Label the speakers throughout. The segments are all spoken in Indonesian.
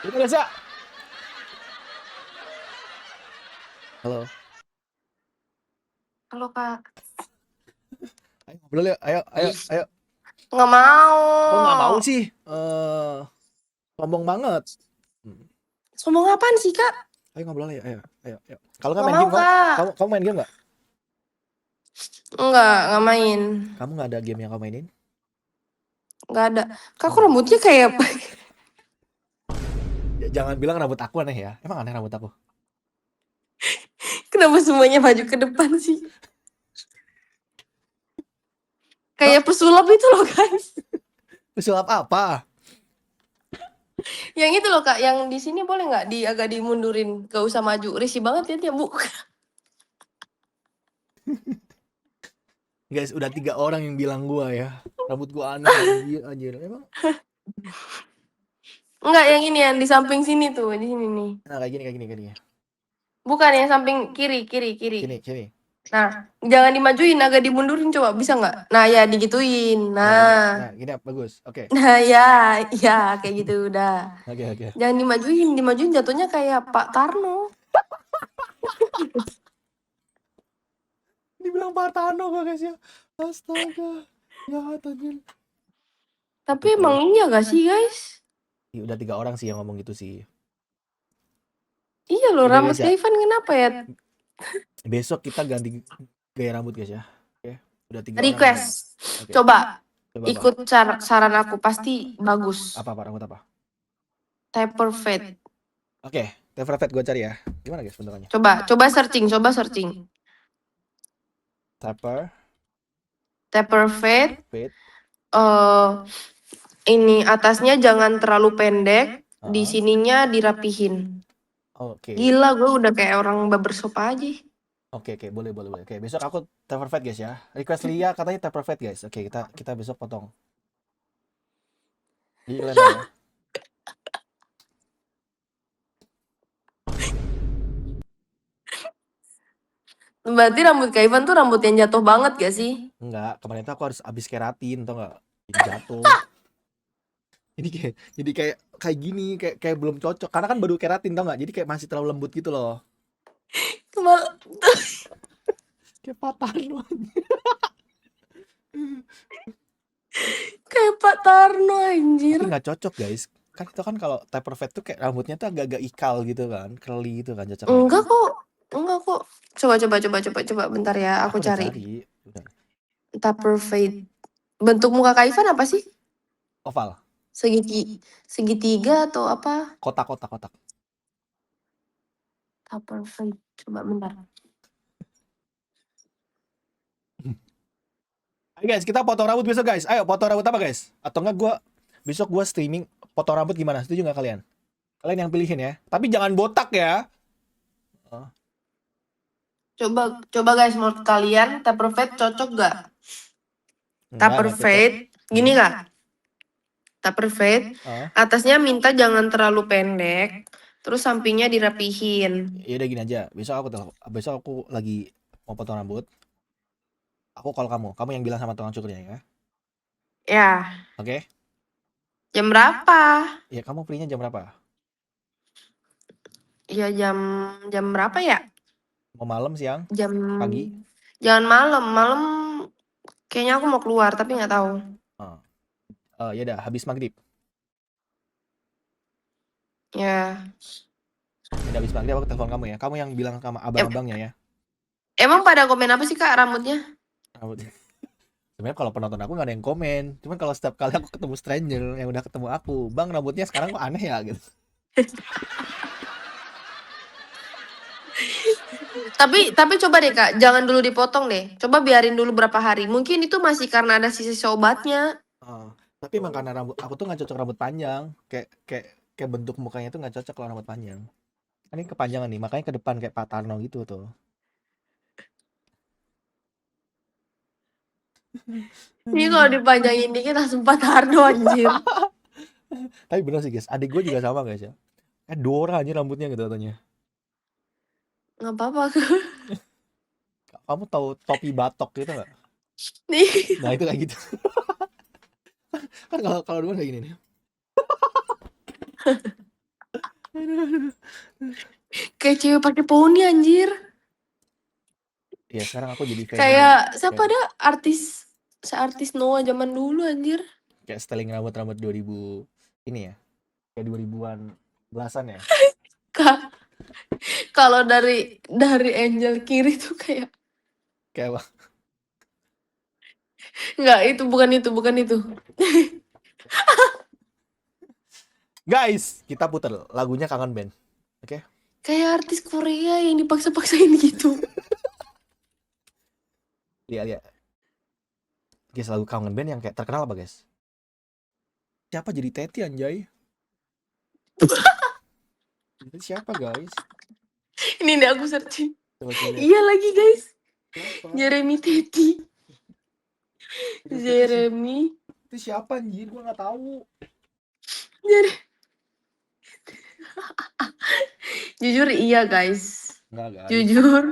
Speaker 1: Gimana sih? Halo.
Speaker 2: Halo Kak.
Speaker 1: Ayo ngobrol yuk. Ayo, ayo, ayo.
Speaker 2: Nggak mau.
Speaker 1: Kok nggak mau sih? Sombong banget.
Speaker 2: Sombong apaan sih Kak?
Speaker 1: Ayo ngobrol ayo, ayo, ayo, ayo. Kalau nggak
Speaker 2: Nggak
Speaker 1: main
Speaker 2: mau
Speaker 1: game,
Speaker 2: Kak.
Speaker 1: kamu main game nggak?
Speaker 2: Nggak main.
Speaker 1: Kamu nggak ada game yang kamu mainin?
Speaker 2: Nggak ada. Kak,
Speaker 1: Oh,
Speaker 2: kok rambutnya kayak apa?
Speaker 1: jangan bilang rambut aku aneh ya. Emang aneh rambut aku?
Speaker 2: Kenapa semuanya maju ke depan sih?
Speaker 1: Hah?
Speaker 2: Kayak pesulap itu loh guys.
Speaker 1: Pesulap apa?
Speaker 2: Yang itu loh Kak, yang di sini boleh nggak agak dimundurin? Gak usah maju. Risih banget ya dia Bu.
Speaker 1: Guys, udah 3 orang yang bilang gua ya. Rambut gua aneh anjir, anjir. Emang?
Speaker 2: Enggak, yang ini yang di samping sini tuh, di sini nih.
Speaker 1: Nah, kayak gini, kayak gini, kayak gini.
Speaker 2: Bukan yang samping kiri, kiri, kiri.
Speaker 1: Sini, sini.
Speaker 2: Nah, jangan dimajuin, agak dimundurin coba, bisa nggak? Nah, ya digituin.
Speaker 1: Nah,
Speaker 2: Nah.
Speaker 1: gini bagus. Oke.
Speaker 2: Nah, ya kayak gitu udah.
Speaker 1: Oke, oke.
Speaker 2: Jangan dimajuin jatuhnya kayak Pak Tarno.
Speaker 1: Dibilang Pak Tano gak guys ya? Astaga. Jahat anjir.
Speaker 2: Tapi
Speaker 1: Oke.
Speaker 2: emang iya gak sih guys?
Speaker 1: Ya, udah 3 orang sih yang ngomong gitu sih.
Speaker 2: Iya loh,
Speaker 1: Udah
Speaker 2: rambut
Speaker 1: guys ya.
Speaker 2: Kaivan kenapa ya?
Speaker 1: Besok kita ganti gaya rambut guys ya. Oke. Udah 3 orang yang ngomong.
Speaker 2: Request.
Speaker 1: Oke.
Speaker 2: Coba
Speaker 1: Coba apa?
Speaker 2: ikut saran aku, pasti bagus.
Speaker 1: Apa rambut apa?
Speaker 2: Taper fade.
Speaker 1: Oke. Favorite gue cari ya. Gimana guys bentukannya?
Speaker 2: Coba searching. Taper fade.
Speaker 1: Fade.
Speaker 2: Ini atasnya jangan terlalu pendek, di
Speaker 1: Heeh.
Speaker 2: sininya dirapihin.
Speaker 1: Oke.
Speaker 2: Gila, gue udah kayak orang barbershop aja.
Speaker 1: Oke, boleh. Oke, besok aku favorite guys ya. Request Lia katanya favorite guys. Oke, kita besok potong. Jadi kalian tahu ya.
Speaker 2: Berarti rambut Kaivan tuh rambut yang jatuh banget gak sih?
Speaker 1: Enggak, kemarin tuh aku harus habis keratin tau nggak? Jadi jatuh. Jadi kayak gini, kayak belum cocok. Karena kan baru keratin tau nggak? Jadi kayak masih terlalu lembut gitu loh.
Speaker 2: Kemal
Speaker 1: Kayak patah loh.
Speaker 2: kayak Pak Tarno anjir.
Speaker 1: Tapi nggak cocok guys. Kan itu kan kalau taper fade tuh kayak rambutnya tuh agak-agak ikal gitu kan, curly gitu kan cocoknya kan.
Speaker 2: Enggak kok. Coba bentar ya, aku
Speaker 1: Aku udah
Speaker 2: cari.
Speaker 1: cari, udah.
Speaker 2: Taper fade. Bentuk muka Kaivan apa sih?
Speaker 1: Oval,
Speaker 2: Segitiga atau apa?
Speaker 1: kotak.
Speaker 2: Taper fade. Coba bentar.
Speaker 1: Ayo guys, kita potong rambut besok guys. Ayo potong rambut apa guys? Atau enggak besok gua streaming potong rambut gimana? Setuju nggak kalian? Kalian yang pilihin ya. Tapi jangan botak ya. Oh,
Speaker 2: Coba guys, menurut kalian taper fade cocok gak? Taper
Speaker 1: nggak cocok.
Speaker 2: fade, gini
Speaker 1: Hmm.
Speaker 2: gak? Taper fade, atasnya minta jangan terlalu pendek, terus sampingnya dirapihin.
Speaker 1: Ya udah gini aja. Besok aku lagi mau potong rambut. Aku call kamu yang bilang sama tukang cukurnya ya.
Speaker 2: Ya,
Speaker 1: Oke?
Speaker 2: jam berapa?
Speaker 1: Ya kamu free-nya jam berapa?
Speaker 2: Ya jam berapa ya?
Speaker 1: Mau malam, siang,
Speaker 2: Jam
Speaker 1: pagi?
Speaker 2: Jangan malam. Malam kayaknya aku mau keluar tapi nggak tahu.
Speaker 1: Ya udah habis maghrib.
Speaker 2: Ya.
Speaker 1: Udah habis maghrib aku telepon kamu ya. Kamu yang bilang sama abang-abangnya ya.
Speaker 2: Emang pada komen apa sih Kak rambutnya?
Speaker 1: Rambutnya. Sebenarnya kalau penonton aku nggak ada yang komen. Cuman kalau setiap kali aku ketemu stranger yang udah ketemu aku, bang rambutnya sekarang kok aneh ya gitu.
Speaker 2: Tapi coba deh Kak, jangan dulu dipotong deh. Coba biarin dulu berapa hari. Mungkin itu masih karena ada sisa obatnya.
Speaker 1: Tapi emang karena rambut aku tuh nggak cocok rambut panjang. Kayak bentuk mukanya tuh nggak cocok kalau rambut panjang. Ini kepanjangan nih, makanya ke depan kayak Pak Tarno gitu tuh.
Speaker 2: Ini kalau dipanjangin dikit langsung Tarno anjir.
Speaker 1: Tapi bener sih guys, adik gue juga sama guys ya. Dora aja rambutnya gitu katanya.
Speaker 2: Nggak apa-apa.
Speaker 1: Kamu tahu topi batok gitu nggak?
Speaker 2: Nih.
Speaker 1: Nah itu kayak gitu. Kan kalau dulu kayak gini nih.
Speaker 2: Kayak cewek pakai poni anjir.
Speaker 1: Ya sekarang aku jadi
Speaker 2: Kayak siapa ada artis seartis Noah zaman dulu anjir.
Speaker 1: kayak styling rambut 2000 ini ya. Kayak 2000-an belasan ya.
Speaker 2: Kak, kalau dari Angel kiri tuh kayak
Speaker 1: Kayak apa?
Speaker 2: enggak bukan itu.
Speaker 1: Guys, kita putar lagunya Kangen Band. Oke.
Speaker 2: Kayak artis Korea yang dipaksa-paksain gitu.
Speaker 1: Lihat. Guys, lagu Kangen Band yang kayak terkenal apa, guys? Siapa jadi Teti anjay? Itu siapa, guys?
Speaker 2: Ini nih aku searching.
Speaker 1: Coba lihat.
Speaker 2: Iya lagi guys.
Speaker 1: Siapa?
Speaker 2: Jeremy Teti.
Speaker 1: Itu
Speaker 2: Jeremy.
Speaker 1: Itu siapa anjir? Gua nggak tahu.
Speaker 2: Jujur iya guys.
Speaker 1: Enggak, guys.
Speaker 2: Jujur.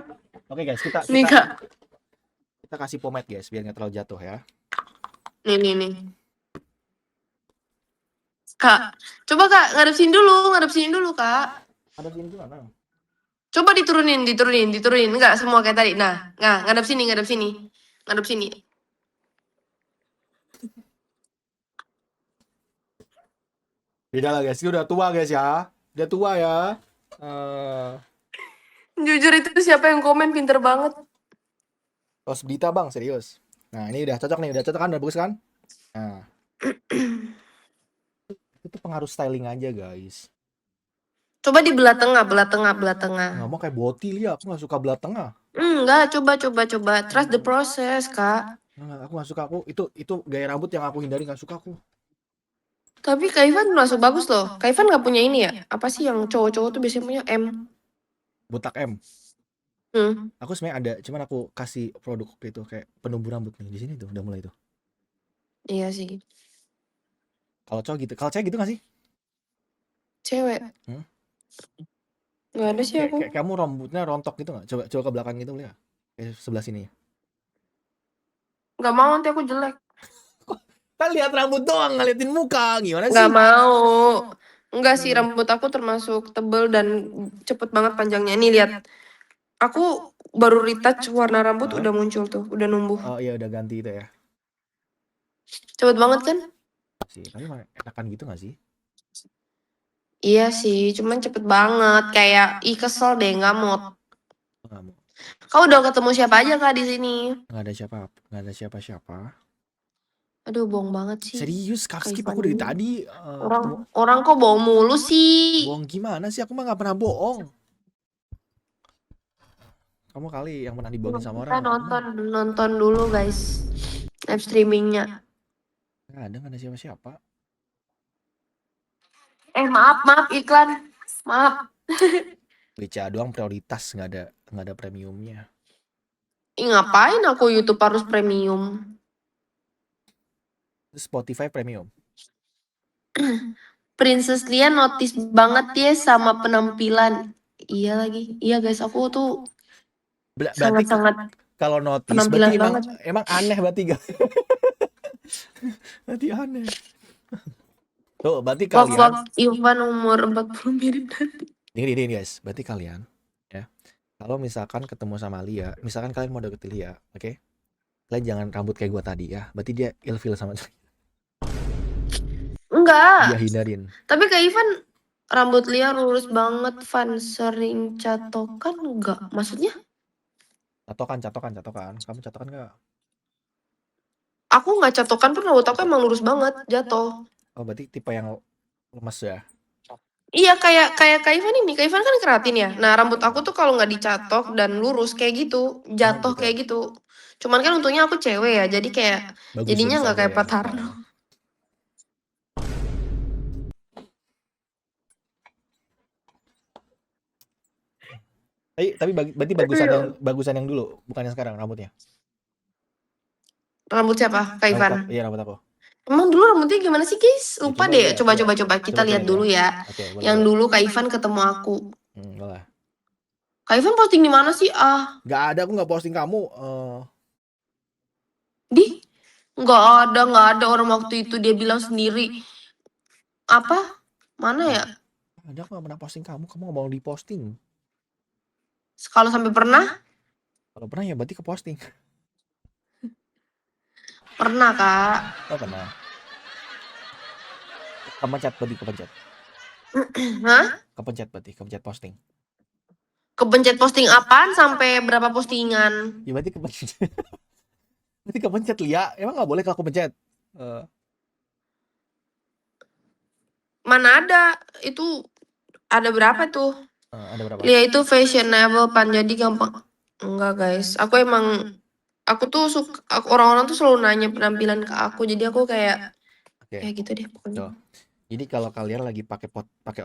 Speaker 1: Oke, guys, kita
Speaker 2: Nih kak.
Speaker 1: kita kasih pomade, guys, biar nggak terlalu jatuh ya.
Speaker 2: Nih. Kak, coba kak ngadep sini dulu kak.
Speaker 1: Ada sini gimana?
Speaker 2: Coba diturunin. Enggak semua kayak tadi. Nah, ngadep sini.
Speaker 1: Beda lah, guys. Dia udah tua, guys ya. Udah tua ya.
Speaker 2: Jujur itu siapa yang komen pinter banget.
Speaker 1: Tos Berita, Bang, serius. Nah, ini udah cocok nih, kan, udah bagus kan? Nah. Itu pengaruh styling aja, guys.
Speaker 2: Coba di belah tengah.
Speaker 1: Nggak mau kayak boti ya, aku nggak suka belah tengah.
Speaker 2: Enggak, coba. Trust the process, Kak.
Speaker 1: Nggak, aku nggak suka. Itu gaya rambut yang aku hindari, nggak suka aku.
Speaker 2: Tapi Kak Ivan masuk bagus loh. Kak Ivan nggak punya ini ya? Apa sih yang cowok-cowok tuh biasanya punya M?
Speaker 1: Botak M. Aku sebenarnya ada, cuman aku kasih produk gitu kayak penumbuh rambut nih di sini tuh, udah mulai tuh.
Speaker 2: Iya sih.
Speaker 1: Kalau cowok gitu, kalau cewek gitu nggak sih?
Speaker 2: Cewek. Nggak ada sih aku.
Speaker 1: Kayak kamu rambutnya rontok gitu nggak? Coba ke belakang gitu lihat. Kayak sebelah sini.
Speaker 2: Nggak mau nanti aku jelek.
Speaker 1: Kan lihat rambut doang, ngeliatin muka, gimana sih?
Speaker 2: Nggak mau. Enggak sih, rambut aku termasuk tebel dan cepet banget panjangnya. Nih lihat. Aku baru retouch warna rambut udah muncul tuh, udah numbuh.
Speaker 1: Oh iya, udah ganti itu ya.
Speaker 2: Cepet banget kan?
Speaker 1: Sih, tapi enakan gitu nggak sih?
Speaker 2: Iya sih, cuman cepet banget. Kayak kesel deh, nggak mau.
Speaker 1: Nggak mau.
Speaker 2: Kau udah ketemu siapa aja kak di sini?
Speaker 1: Nggak ada siapa-siapa.
Speaker 2: Aduh, bohong banget sih.
Speaker 1: Serius, skip
Speaker 2: Kak
Speaker 1: aku dari
Speaker 2: Ivan
Speaker 1: tadi.
Speaker 2: orang kok bohong mulu sih?
Speaker 1: Bohong gimana sih? Aku mah nggak pernah bohong. Kamu kali yang pernah dibohongin sama orang.
Speaker 2: Kita nonton dulu guys live streamingnya.
Speaker 1: Nggak ada siapa-siapa.
Speaker 2: Maaf iklan. Maaf.
Speaker 1: BCA doang prioritas, nggak ada premiumnya.
Speaker 2: Ngapain aku YouTube harus premium?
Speaker 1: Spotify premium.
Speaker 2: Princess Lia notice banget ya sama penampilan. Iya lagi. Iya guys, aku tuh sangat-sangat
Speaker 1: kalau notice
Speaker 2: penampilan
Speaker 1: berarti
Speaker 2: banget.
Speaker 1: emang aneh berarti gak? Berarti aneh. Tuh, berarti kalian
Speaker 2: Wak Ivan umur 40 mirip nanti.
Speaker 1: Ini guys, berarti kalian ya. Kalau misalkan ketemu sama Lia, misalkan kalian mau deket Lia, oke? Kalian jangan rambut kayak gua tadi ya. Berarti dia ilfil sama
Speaker 2: Enggak.
Speaker 1: dia hindarin.
Speaker 2: Tapi Kak Ivan rambut Lia lurus banget, Van. Sering catokan enggak? Maksudnya?
Speaker 1: Catokan. Kamu catokan nggak?
Speaker 2: Aku nggak catokan pun rambut aku emang lurus banget, jatuh.
Speaker 1: Oh, berarti tipe yang lemes ya?
Speaker 2: Iya kayak Kak Ivan ini. Kak Ivan kan keratin ya. Nah rambut aku tuh kalau nggak dicatok dan lurus kayak gitu, jatuh
Speaker 1: gitu.
Speaker 2: kayak gitu. Cuman kan untungnya aku cewek ya, jadi kayak jadinya nggak kayak Pak Tarno.
Speaker 1: Tapi berarti bagusan yang dulu, bukan yang sekarang rambutnya.
Speaker 2: Rambut siapa? Kak Ivan?
Speaker 1: Iya, rambut aku.
Speaker 2: Emang dulu rambutnya gimana sih guys? Lupa deh. Coba kita lihat dulu ya. Yang dulu Kak Ivan ketemu aku.
Speaker 1: Boleh.
Speaker 2: Kak Ivan posting di mana sih?
Speaker 1: Nggak ada, aku nggak posting kamu.
Speaker 2: Nggak ada orang waktu itu dia bilang sendiri. Apa? Mana ya?
Speaker 1: Ada aku nggak pernah posting kamu nggak mau diposting.
Speaker 2: Kalau sampai pernah,
Speaker 1: Kalau pernah ya berarti ke posting.
Speaker 2: pernah Kak.
Speaker 1: Oh pernah. Kepencet berarti kepencet.
Speaker 2: Hah?
Speaker 1: Kepencet posting.
Speaker 2: Kepencet posting apaan sampai berapa postingan?
Speaker 1: Ya berarti kepencet. Berarti kepencet Lia. Emang nggak boleh kalau aku pencet? Eh,
Speaker 2: Mana ada? Itu ada berapa tuh?
Speaker 1: ada berapa?
Speaker 2: Lia itu fashionable pan jadi gampang. Enggak guys, aku tuh suka orang-orang tuh selalu nanya penampilan ke aku jadi aku kayak
Speaker 1: Oke.
Speaker 2: ya gitu deh pokoknya.
Speaker 1: Tuh. Jadi kalau kalian lagi pakai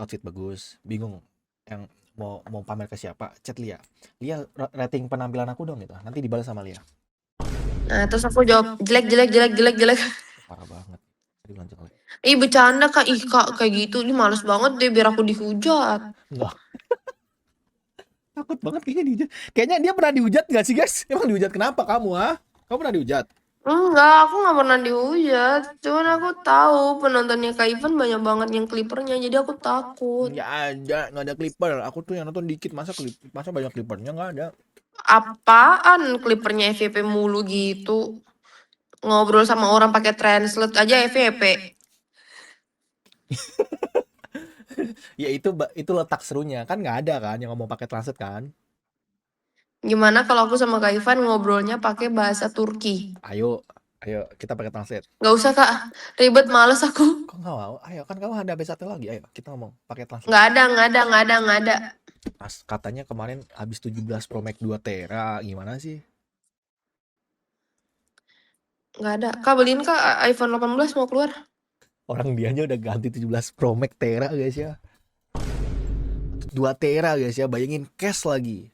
Speaker 1: outfit bagus, bingung yang mau pamer ke siapa, chat Lia. Lia rating penampilan aku dong gitu. Nanti dibalas sama Lia.
Speaker 2: Nah terus aku jawab jelek jelek jelek jelek jelek.
Speaker 1: Parah banget. Tadi bilang jelek.
Speaker 2: Ih bercanda kak, ih kak kayak gitu, ini males banget deh biar aku dihujat.
Speaker 1: Enggak, takut banget kayaknya dihujat. Kayaknya dia pernah dihujat nggak sih guys? Emang dihujat kenapa kamu ah? Kamu pernah dihujat?
Speaker 2: Enggak, aku nggak pernah dihujat. Cuman aku tahu penontonnya Kak Ivan banyak banget yang klipernya, jadi aku takut.
Speaker 1: Nggak ada clipper. Aku tuh yang nonton dikit, masa banyak clippernya nggak ada.
Speaker 2: Apaan klipernya FYP mulu gitu? Ngobrol sama orang pakai translate aja FYP.
Speaker 1: Ya itu letak serunya kan nggak ada kan yang ngomong pakai translate kan.
Speaker 2: Gimana kalau aku sama Kak Ivan ngobrolnya pakai bahasa Turki?
Speaker 1: Ayo, ayo kita pakai translate.
Speaker 2: Nggak usah Kak, ribet males aku.
Speaker 1: Kok nggak mau? Ayo kan kamu ada B1 lagi. Ayo kita ngomong pakai translate.
Speaker 2: Nggak ada, nggak ada, nggak ada, nggak ada.
Speaker 1: Mas katanya kemarin habis 17 Pro Max 2 Tera gimana sih?
Speaker 2: Nggak ada. Kak beliin Kak iPhone 18 mau keluar.
Speaker 1: Orang dianya udah ganti 17 Pro Max Tera guys ya. 2 Tera guys ya, bayangin cash lagi.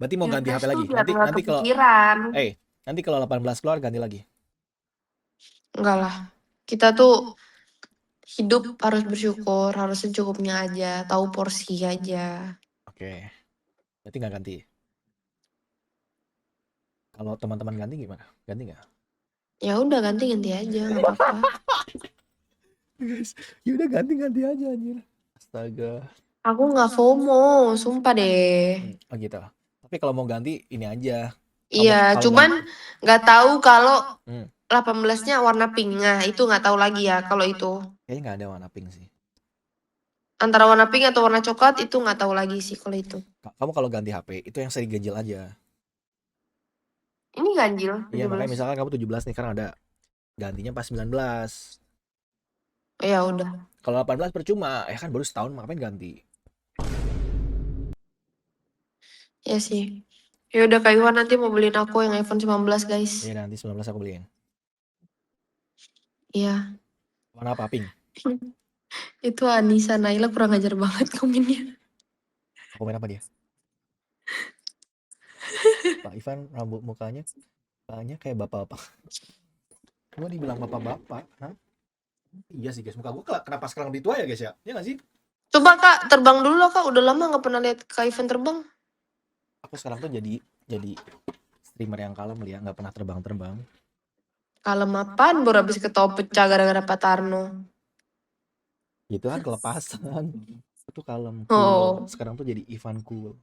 Speaker 1: Berarti mau
Speaker 2: Ya
Speaker 1: ganti HP
Speaker 2: cash tuh
Speaker 1: lagi.
Speaker 2: biar
Speaker 1: Nanti
Speaker 2: nggak
Speaker 1: nanti kalau
Speaker 2: kepikiran.
Speaker 1: nanti kalau 18 keluar ganti lagi.
Speaker 2: Enggak lah. Kita tuh hidup harus bersyukur, harus secukupnya aja, tahu porsi aja.
Speaker 1: Oke. Berarti nggak ganti. Kalau teman-teman ganti gimana? Ganti nggak?
Speaker 2: Ya udah ganti-ganti aja, nggak apa-apa.
Speaker 1: Guys, ya udah ganti aja anjir. Astaga.
Speaker 2: Aku nggak FOMO, sumpah deh.
Speaker 1: Oh gitu. Tapi kalau mau ganti ini aja.
Speaker 2: Iya,
Speaker 1: Kalau
Speaker 2: cuman
Speaker 1: ganti,
Speaker 2: nggak tahu kalau
Speaker 1: hmm,
Speaker 2: 18-nya warna pink. Nah, itu nggak tahu lagi ya kalau itu.
Speaker 1: kayaknya nggak ada warna pink sih.
Speaker 2: Antara warna pink atau warna coklat itu nggak tahu lagi sih kalau itu.
Speaker 1: Kamu kalau ganti HP itu yang seri ganjil aja.
Speaker 2: Ini ganjil
Speaker 1: Iya, makanya
Speaker 2: 17.
Speaker 1: misalkan kamu 17 nih, karena ada gantinya pas 19.
Speaker 2: Oh, ya udah.
Speaker 1: Kalau 18 percuma, ya kan baru setahun ngapain ganti?
Speaker 2: Ya sih. Ya udah Kak Iwan nanti mau beliin aku yang iPhone 19, guys.
Speaker 1: Iya nanti 19 aku beliin.
Speaker 2: Iya.
Speaker 1: Warna apa? Pink.
Speaker 2: Itu Anissa Naila kurang ajar banget komennya.
Speaker 1: Komen apa dia? Pak Ivan rambut mukanya kayak bapak-bapak. Gua dibilang bapak-bapak. Hah? Iya sih guys, muka gua kenapa sekarang lebih tua ya guys ya? Iya nggak sih?
Speaker 2: Coba Kak, terbang dulu lah Kak. Udah lama nggak pernah lihat Kak Ivan terbang.
Speaker 1: Aku sekarang tuh jadi streamer yang kalem ya, nggak pernah terbang-terbang.
Speaker 2: Kalem apaan baru habis ketawa pecah gara-gara Pak Tarno.
Speaker 1: Gitu kan kelepasan. Itu kalem, cool.
Speaker 2: Oh.
Speaker 1: Sekarang tuh jadi Ivan cool.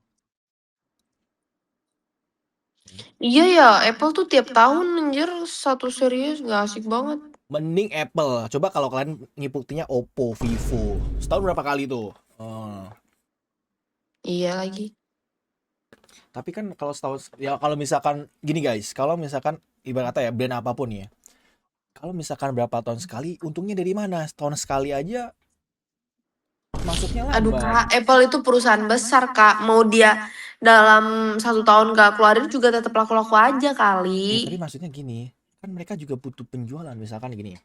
Speaker 2: Iya ya, Apple tuh tiap tahun anjir satu series gak asik banget.
Speaker 1: Mending Apple. Coba kalau kalian ngikutinnya Oppo, Vivo. Setahun berapa kali tuh? Oh.
Speaker 2: Iya lagi.
Speaker 1: Tapi kan kalau setahun ya, kalau misalkan gini guys, kalau misalkan ibarat kata ya brand apapun ya. Kalau misalkan berapa tahun sekali, untungnya dari mana? Setahun sekali aja masuknya
Speaker 2: Aduh
Speaker 1: lambat.
Speaker 2: Kak, Apple itu perusahaan besar Kak. Mau dia dalam 1 tahun gak keluarin juga tetap laku-laku aja
Speaker 1: Ya tapi
Speaker 2: kali.
Speaker 1: maksudnya gini, kan mereka juga butuh penjualan. Misalkan gini,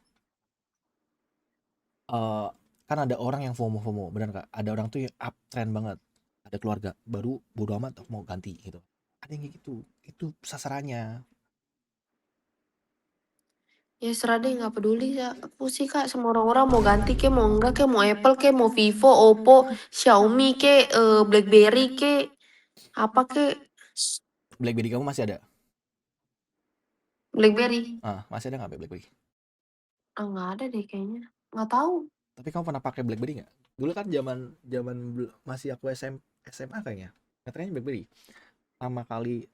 Speaker 1: eh kan ada orang yang FOMO, benar nggak? Ada orang tuh yang uptrend banget. Ada keluarga baru bodo amat mau ganti gitu. Ada yang kayak gitu. Itu sasarannya.
Speaker 2: Ya serah deh gak peduli ya. Aku sih Kak sama orang-orang mau ganti ke mau enggak ke mau Apple ke mau Vivo, Oppo, Xiaomi ke BlackBerry ke apa ke
Speaker 1: BlackBerry kamu masih ada?
Speaker 2: BlackBerry.
Speaker 1: Ah, masih ada nggak BlackBerry?
Speaker 2: Ah nggak ada deh kayaknya. Nggak tahu.
Speaker 1: Tapi kamu pernah pakai BlackBerry nggak? Dulu kan zaman zaman masih aku SMA kayaknya. Katanya BlackBerry. Pertama kali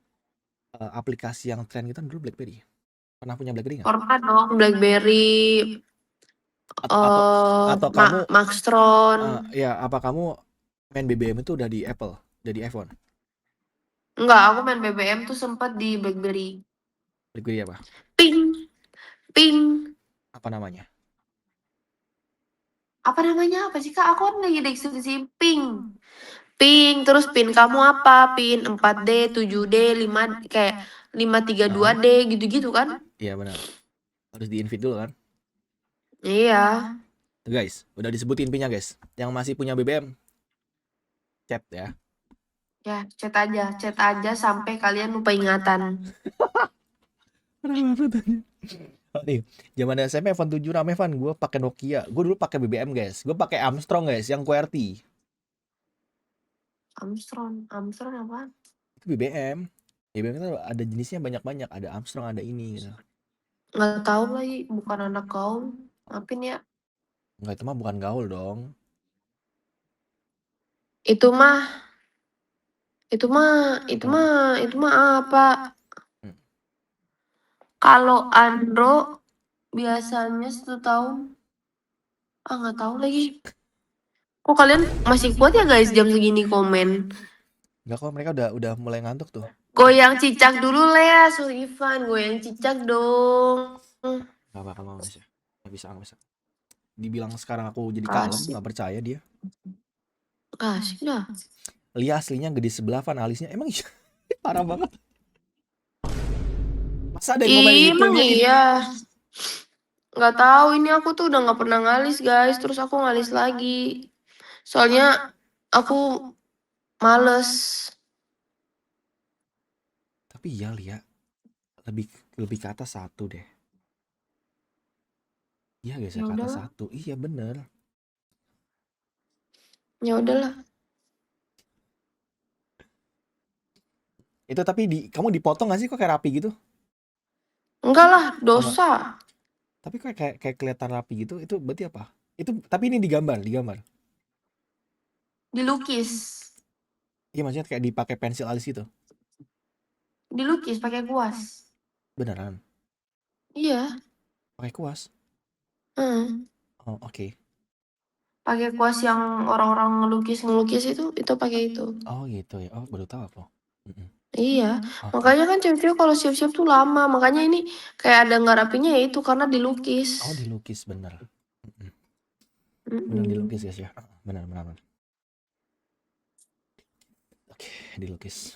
Speaker 1: aplikasi yang tren gitu kan dulu BlackBerry. Pernah punya BlackBerry nggak?
Speaker 2: Pernah dong BlackBerry,
Speaker 1: Atau atau atau kamu
Speaker 2: Maxtron.
Speaker 1: ya apa kamu main BBM itu udah di Apple, udah di iPhone?
Speaker 2: Enggak, aku main BBM tuh sempat di BlackBerry.
Speaker 1: BlackBerry apa?
Speaker 2: Ping, ping.
Speaker 1: Apa namanya?
Speaker 2: Apa namanya apa sih Kak? Aku kan lagi deskripsi ping. Ping, terus pin kamu apa? Pin 4D, 7D, 5 kayak 532D gitu-gitu kan?
Speaker 1: Iya benar. Harus di-invite dulu kan?
Speaker 2: Iya.
Speaker 1: Tuh guys, udah disebutin pinnya guys. Yang masih punya BBM, chat ya.
Speaker 2: Ya, chat aja sampai kalian lupa ingatan.
Speaker 1: Oh, nih, zaman SMP iPhone 7 rame Van, gue pakai Nokia. Gue dulu pakai BBM guys. Gue pakai Armstrong guys, yang QWERTY.
Speaker 2: Armstrong apa?
Speaker 1: Itu BBM. BBM itu ada jenisnya banyak-banyak. Ada Armstrong, ada ini gitu.
Speaker 2: Nggak tahu lagi, bukan anak gaul. Maafin ya.
Speaker 1: Enggak, itu mah bukan gaul dong.
Speaker 2: Itu mah, itu mah apa?
Speaker 1: Hmm.
Speaker 2: Kalau Andro biasanya 1 tahun. Ah, nggak tahu lagi. Kok kalian masih kuat ya guys jam segini komen?
Speaker 1: Enggak kok, mereka udah mulai ngantuk tuh.
Speaker 2: Goyang cicak dulu Lea, so Ivan, goyang cicak dong.
Speaker 1: Gak bakal mau sih. Gak bisa, gak bisa. Dibilang sekarang aku jadi kalem,
Speaker 2: Asik,
Speaker 1: gak percaya dia.
Speaker 2: asik dah.
Speaker 1: Lia aslinya gede sebelah Van, alisnya. Emang iya? Parah banget. Masa ada yang ngomong gitu
Speaker 2: Emang
Speaker 1: dia?
Speaker 2: iya. Nggak tahu ini aku tuh udah nggak pernah ngalis guys, terus aku ngalis lagi. Soalnya aku males.
Speaker 1: Tapi iya Lia, lebih lebih ke atas satu deh. Iya guys,
Speaker 2: Ya
Speaker 1: ke atas
Speaker 2: udahlah,
Speaker 1: satu. Iya bener.
Speaker 2: ya udahlah.
Speaker 1: Itu tapi kamu dipotong gak sih kok kayak rapi gitu?
Speaker 2: Enggak lah,
Speaker 1: Oh enggak.
Speaker 2: dosa.
Speaker 1: Tapi kok kayak kelihatan rapi gitu. Itu berarti apa? Itu tapi ini digambar.
Speaker 2: Dilukis.
Speaker 1: Iya maksudnya kayak dipakai pensil alis gitu.
Speaker 2: Dilukis pakai kuas.
Speaker 1: Beneran.
Speaker 2: Iya.
Speaker 1: Pakai kuas.
Speaker 2: Hmm.
Speaker 1: Oh, oke.
Speaker 2: Pakai kuas yang orang-orang ngelukis itu pakai itu.
Speaker 1: Oh gitu ya. Oh baru tahu aku. Mm-mm.
Speaker 2: Iya,
Speaker 1: Oke.
Speaker 2: makanya kan cewek-cewek kalau siap-siap tuh lama. Makanya ini kayak ada nggak rapinya ya itu karena dilukis.
Speaker 1: Oh dilukis bener. Mm-mm. Bener
Speaker 2: Mm-mm.
Speaker 1: dilukis guys ya. Bener. Oke, dilukis.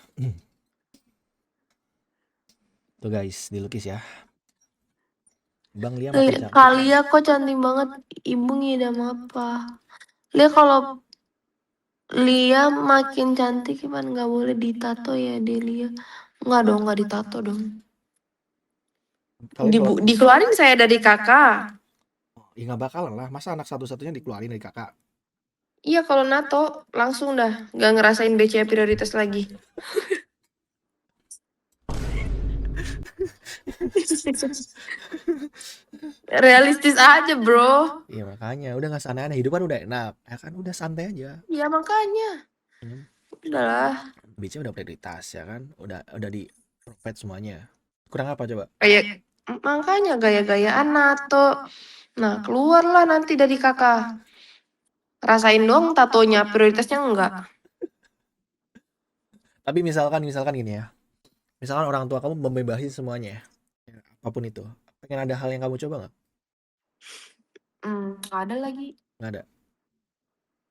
Speaker 1: Tuh guys, dilukis ya. Bang Lia makin cantik.
Speaker 2: Kalia kok cantik banget. Ibu ngidam apa? Lia kalau Lia makin cantik gimana nggak boleh ditato ya Delia. Nggak dong, nggak ditato dong.
Speaker 1: Kalian kalau
Speaker 2: Dikeluarin saya dari kakak.
Speaker 1: ya nggak bakalan lah. Masa anak satu-satunya dikeluarin dari kakak?
Speaker 2: Iya kalau nato langsung dah nggak ngerasain BCA prioritas lagi. Realistis aja bro.
Speaker 1: Iya makanya udah nggak aneh-aneh, hidup kan udah enak, ya kan udah santai aja.
Speaker 2: Iya makanya.
Speaker 1: Hmm.
Speaker 2: Udahlah.
Speaker 1: Beachnya udah prioritas ya kan, udah di provide semuanya. Kurang apa coba?
Speaker 2: Kayak makanya gaya-gayaan nato. Nah keluarlah nanti dari kakak. Rasain dong tatonya prioritasnya enggak.
Speaker 1: Tapi misalkan gini ya, misalkan orang tua kamu membebasi semuanya, ya, apapun itu, pengen ada hal yang kamu coba nggak?
Speaker 2: Nggak ada lagi.
Speaker 1: Nggak ada.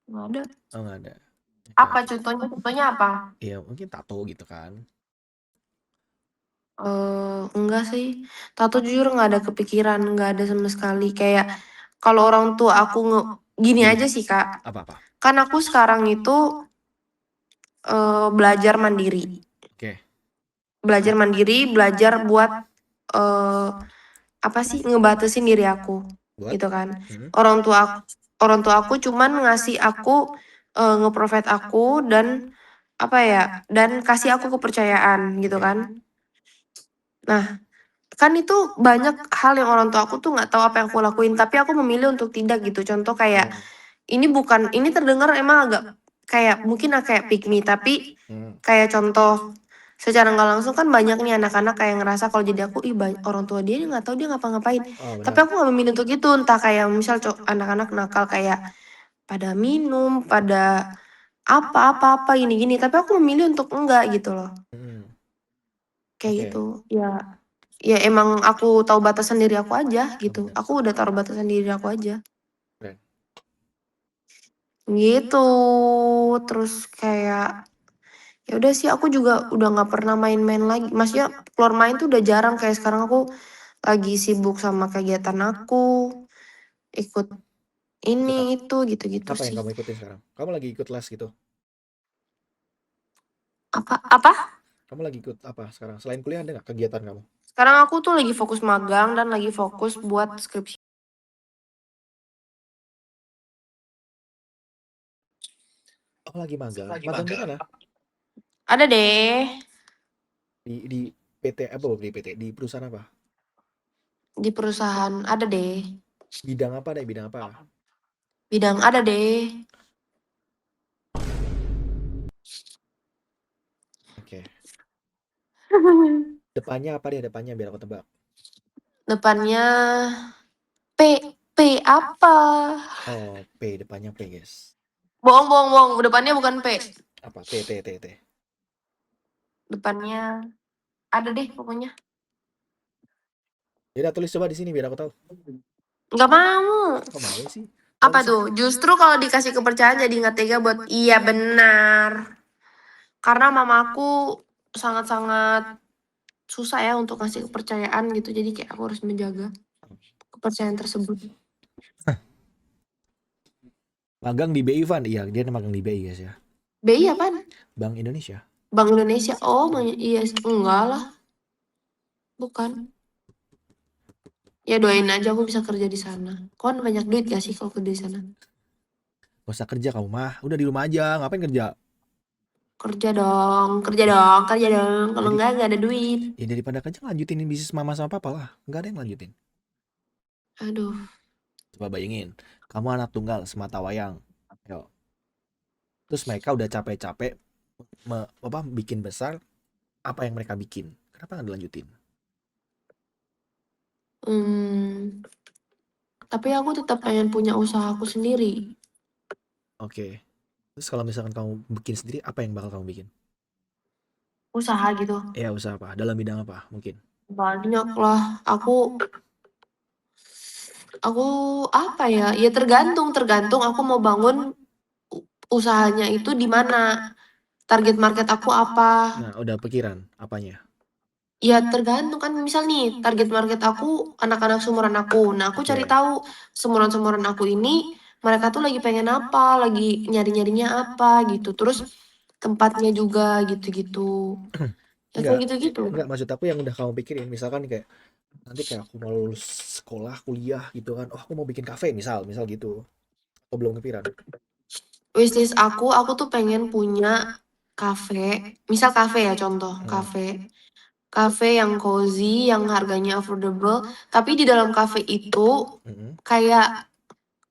Speaker 2: Nggak ada.
Speaker 1: Oh nggak ada.
Speaker 2: Apa contohnya? Contohnya apa?
Speaker 1: Iya mungkin tato gitu kan.
Speaker 2: Enggak sih. Tato jujur nggak ada kepikiran, nggak ada sama sekali. Kayak kalau orang tua aku gini aja sih Kak.
Speaker 1: Apa-apa?
Speaker 2: Kan aku sekarang itu belajar mandiri.
Speaker 1: Oke.
Speaker 2: Belajar mandiri, belajar buat eh apa sih ngebatasin diri aku,
Speaker 1: Buat?
Speaker 2: gitu kan.
Speaker 1: Hmm.
Speaker 2: Orang tua aku cuman ngasih aku nge-provide aku dan apa ya dan kasih aku kepercayaan gitu kan. Nah kan itu banyak hal yang orang tua aku tuh nggak tahu apa yang aku lakuin, tapi aku memilih untuk tidak gitu. Contoh kayak
Speaker 1: Hmm.
Speaker 2: ini terdengar emang agak kayak mungkin kayak pick me, tapi
Speaker 1: Hmm.
Speaker 2: kayak contoh secara nggak langsung kan banyak nih anak-anak kayak ngerasa kalau jadi aku, ih orang tua dia nggak tahu dia ngapa-ngapain.
Speaker 1: Oh
Speaker 2: Tapi
Speaker 1: benar.
Speaker 2: aku nggak memilih untuk itu, entah kayak misal anak-anak nakal kayak pada minum, pada apa-apa gini-gini, tapi aku memilih untuk enggak gitu loh.
Speaker 1: Hmm.
Speaker 2: Kayak
Speaker 1: Oke.
Speaker 2: gitu. Ya, ya emang aku tahu batasan diri aku aja
Speaker 1: Oh
Speaker 2: gitu.
Speaker 1: benar.
Speaker 2: Aku udah taruh batasan diri aku aja.
Speaker 1: Keren.
Speaker 2: Gitu. Terus kayak ya udah sih aku juga udah nggak pernah main-main lagi. Maksudnya keluar main tuh udah jarang, kayak sekarang aku lagi sibuk sama kegiatan aku, ikut
Speaker 1: Ikut
Speaker 2: ini
Speaker 1: apa?
Speaker 2: itu gitu-gitu
Speaker 1: Apa yang
Speaker 2: sih.
Speaker 1: kamu ikutin sekarang? Kamu lagi ikut les gitu?
Speaker 2: Apa?
Speaker 1: Kamu lagi ikut apa sekarang? Selain kuliah ada nggak kegiatan kamu?
Speaker 2: Sekarang aku tuh lagi fokus magang dan lagi fokus buat skripsi.
Speaker 1: Oh lagi magang. Magang di mana?
Speaker 2: Ada deh
Speaker 1: Di PT apa? Di PT di perusahaan apa?
Speaker 2: di perusahaan, ada deh.
Speaker 1: Bidang apa deh? Bidang apa?
Speaker 2: Bidang ada deh.
Speaker 1: Oke. Depannya apa deh? Depannya biar aku tebak.
Speaker 2: Depannya P P apa?
Speaker 1: Oh P depannya P guys.
Speaker 2: Bohong bohong bohong. Depannya bukan P.
Speaker 1: Apa? T.
Speaker 2: Depannya ada deh pokoknya.
Speaker 1: Ya udah tulis coba di sini biar aku tahu.
Speaker 2: Nggak mau.
Speaker 1: Kok mau sih? Kalau
Speaker 2: Apa
Speaker 1: misal
Speaker 2: tuh? Justru kalau dikasih kepercayaan jadi nggak tega buat iya benar. Karena mamaku sangat-sangat susah ya untuk ngasih kepercayaan gitu. Jadi kayak aku harus menjaga kepercayaan tersebut.
Speaker 1: magang di BI Van, iya dia magang di BI guys ya.
Speaker 2: BI apaan?
Speaker 1: Bank Indonesia.
Speaker 2: Bank Indonesia. Oh, iya enggak lah, bukan. Ya doain aja aku bisa kerja di sana. Kan banyak duit gak sih kalau kerja di sana?
Speaker 1: Gak usah kerja kamu mah, udah di rumah aja, ngapain kerja?
Speaker 2: Kerja dong, kerja dong, kerja dong. Kalau
Speaker 1: Jadi
Speaker 2: enggak ada duit.
Speaker 1: ya daripada kerja lanjutin bisnis mama sama papa lah, nggak ada yang lanjutin.
Speaker 2: Aduh.
Speaker 1: Coba bayangin, kamu anak tunggal semata wayang, yo, terus mereka udah capek-capek apa bikin besar apa yang mereka bikin, kenapa nggak dilanjutin?
Speaker 2: Hmm, tapi aku tetap pengen punya usahaku sendiri.
Speaker 1: Oke, terus kalau misalkan kamu bikin sendiri, apa yang bakal kamu bikin?
Speaker 2: Usaha gitu.
Speaker 1: Ya usaha apa? Dalam bidang apa mungkin?
Speaker 2: Banyak lah. Aku apa ya? Ya tergantung, tergantung aku mau bangun usahanya itu di mana. Target market aku apa?
Speaker 1: Nah, udah pikiran apanya?
Speaker 2: Ya tergantung kan, misal nih target market aku anak-anak seumuran aku. Nah, aku cari
Speaker 1: Oke.
Speaker 2: tahu seumuran-seumuran aku ini mereka tuh lagi pengen apa, lagi nyari-nyarinya apa gitu. Terus tempatnya juga gitu-gitu. Ya
Speaker 1: Enggak,
Speaker 2: kayak gitu-gitu.
Speaker 1: enggak maksud aku yang udah kamu pikirin, misalkan kayak nanti kayak aku mau lulus sekolah, kuliah gitu kan. Oh, aku mau bikin kafe misal, misal gitu. Atau belum kepikiran?
Speaker 2: Wishlist aku tuh pengen punya cafe. Misal cafe ya contoh,
Speaker 1: Hmm.
Speaker 2: cafe. Cafe yang cozy, yang harganya affordable, tapi di dalam cafe itu
Speaker 1: Mm-mm.
Speaker 2: kayak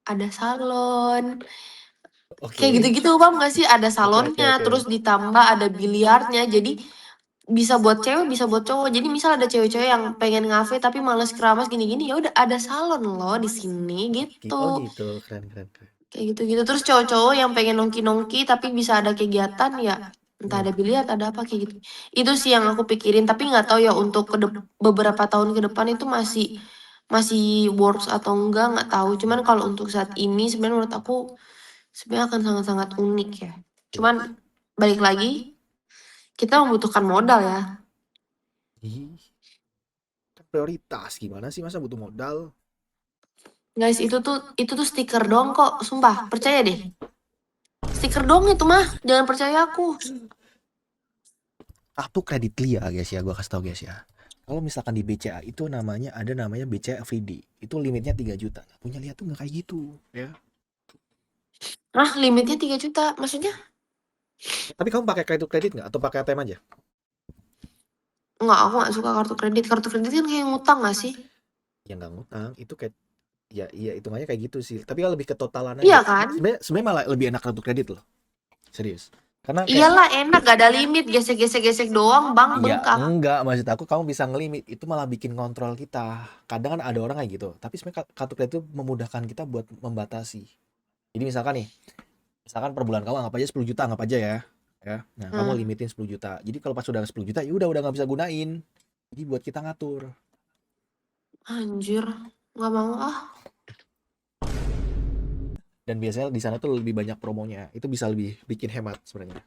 Speaker 2: ada salon. Kayak
Speaker 1: Oke.
Speaker 2: gitu-gitu, paham gak sih? Ada
Speaker 1: Oke, oke,
Speaker 2: salonnya,
Speaker 1: oke.
Speaker 2: terus ditambah ada biliarnya, jadi bisa buat cewek, bisa buat cowok. Jadi misal ada cewek-cewek yang pengen ngafe tapi males keramas gini-gini, ya udah ada salon loh di sini
Speaker 1: Oh
Speaker 2: gitu.
Speaker 1: gitu, keren, keren, keren.
Speaker 2: Kayak gitu-gitu. Terus cowok-cowok yang pengen nongki-nongki tapi bisa ada kegiatan ya, entah
Speaker 1: Hmm.
Speaker 2: ada biliar, ada apa kayak gitu. Itu sih yang aku pikirin, tapi nggak tahu ya untuk beberapa tahun ke depan itu masih masih works atau enggak, nggak tahu. Cuman kalau untuk saat ini sebenarnya menurut aku sebenarnya akan sangat-sangat unik ya. Cuman balik lagi, kita membutuhkan modal ya.
Speaker 1: Ih, kan prioritas gimana sih masa butuh modal?
Speaker 2: Guys, itu tuh stiker doang kok, sumpah, percaya deh. Stiker doang itu mah, jangan percaya aku.
Speaker 1: Kartu kredit Lia guys ya, gua kasih tau guys ya. Kalau misalkan di BCA itu namanya BCA Everyday. Itu limitnya 3 juta. Nah, punya Lia tuh nggak kayak gitu, ya.
Speaker 2: Nah, limitnya 3 juta, maksudnya?
Speaker 1: Tapi kamu pakai kartu kredit nggak atau pakai ATM aja?
Speaker 2: Enggak, aku nggak suka kartu kredit. Kartu kredit kan kayak ngutang nggak sih?
Speaker 1: Ya nggak ngutang, itu kayak ya iya hitungannya kayak gitu sih. Tapi kan lebih ke totalan
Speaker 2: Iya
Speaker 1: aja.
Speaker 2: kan?
Speaker 1: Sebenarnya sebenarnya malah lebih enak kartu kredit loh. Serius. Karena kayak
Speaker 2: Iyalah enak, gak ada limit, gesek-gesek-gesek doang, bang
Speaker 1: ya
Speaker 2: bengkak.
Speaker 1: enggak, maksud aku kamu bisa ngelimit itu malah bikin kontrol kita. Kadang kan ada orang kayak gitu. Tapi sebenarnya kartu kredit itu memudahkan kita buat membatasi. Jadi misalkan nih, misalkan per bulan kamu anggap aja 10 juta anggap aja ya. Ya. Nah, kamu
Speaker 2: Hmm,
Speaker 1: limitin 10 juta. Jadi kalau pas udah 10 juta ya udah nggak bisa gunain. Jadi buat kita ngatur.
Speaker 2: anjir, nggak mau ah.
Speaker 1: Dan biasanya di sana tuh lebih banyak promonya. Itu bisa lebih bikin hemat sebenarnya.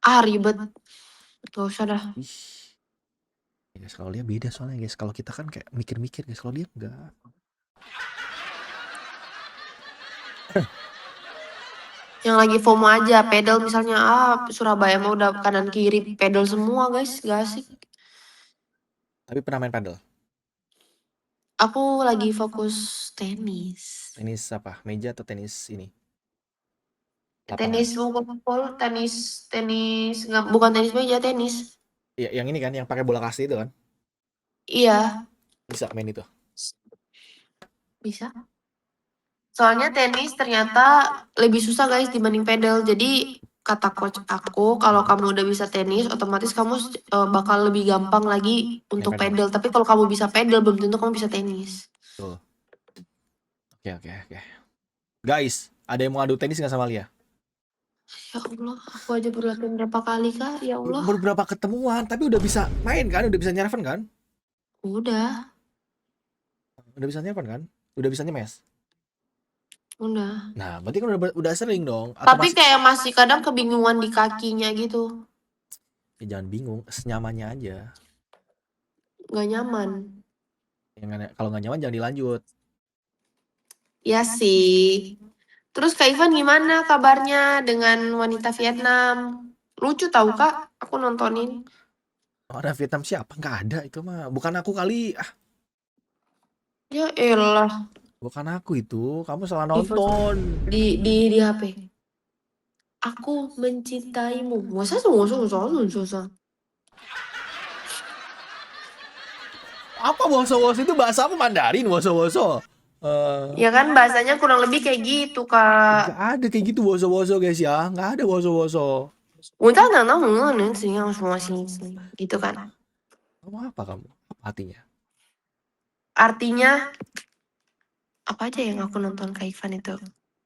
Speaker 2: Ah ribet, gak usah dah.
Speaker 1: Ih, ya guys, kalau dia beda soalnya guys. Kalau kita kan kayak mikir-mikir guys, kalau dia enggak.
Speaker 2: Yang lagi FOMO aja, pedal misalnya, Surabaya mah udah kanan kiri pedal semua guys, gak asik.
Speaker 1: Tapi pernah main paddle?
Speaker 2: Aku lagi fokus tenis.
Speaker 1: Tenis apa? Meja atau tenis ini? Lapangan.
Speaker 2: Tenis pukul, tenis, tenis, nggak, bukan tenis meja, tenis.
Speaker 1: Ya, yang ini kan, yang pakai bola kasti itu kan?
Speaker 2: Iya,
Speaker 1: Bisa main itu.
Speaker 2: bisa. Soalnya tenis ternyata lebih susah guys dibanding pedal. Jadi kata coach aku, kalau kamu udah bisa tenis, otomatis kamu bakal lebih gampang lagi
Speaker 1: Main
Speaker 2: untuk
Speaker 1: paddle.
Speaker 2: pedal. Tapi kalau kamu bisa pedal, belum tentu kamu bisa tenis.
Speaker 1: Betul. Oke, oke, oke. Guys, ada yang mau adu tenis nggak sama Lia?
Speaker 2: Ya Allah, aku aja baru latihan berapa kali kak? Ya Allah,
Speaker 1: Baru berapa ketemuan, tapi udah bisa main kan? Udah bisa nyerven kan?
Speaker 2: udah,
Speaker 1: Udah bisa nyerven kan? Udah bisa nyemes.
Speaker 2: udah.
Speaker 1: Nah, berarti kan udah sering dong. Atau
Speaker 2: Tapi
Speaker 1: masih?
Speaker 2: kayak masih kadang kebingungan di kakinya gitu,
Speaker 1: Ya, jangan bingung, senyamannya aja.
Speaker 2: nggak nyaman.
Speaker 1: Kalau nggak nyaman jangan dilanjut.
Speaker 2: Ya sih. Terus Kak Ivan gimana kabarnya dengan wanita Vietnam? Lucu tahu Kak, aku nontonin.
Speaker 1: Orang Vietnam siapa? Nggak ada itu mah. Bukan aku kali. Ah,
Speaker 2: Ya elah,
Speaker 1: bukan aku itu. Kamu salah
Speaker 2: di
Speaker 1: nonton.
Speaker 2: di HP. Aku mencintaimu. Masa sih, masa masa masa masa.
Speaker 1: Apa woso-woso itu bahasa apa Mandarin woso-woso?
Speaker 2: Ya kan bahasanya kurang lebih kayak gitu
Speaker 1: Nggak
Speaker 2: Kak.
Speaker 1: ada kayak gitu woso-woso guys ya. Nggak ada woso-woso.
Speaker 2: Gitu kan.
Speaker 1: Kamu apa kamu? Apa artinya?
Speaker 2: Artinya apa aja yang aku nonton Kak Ivan itu.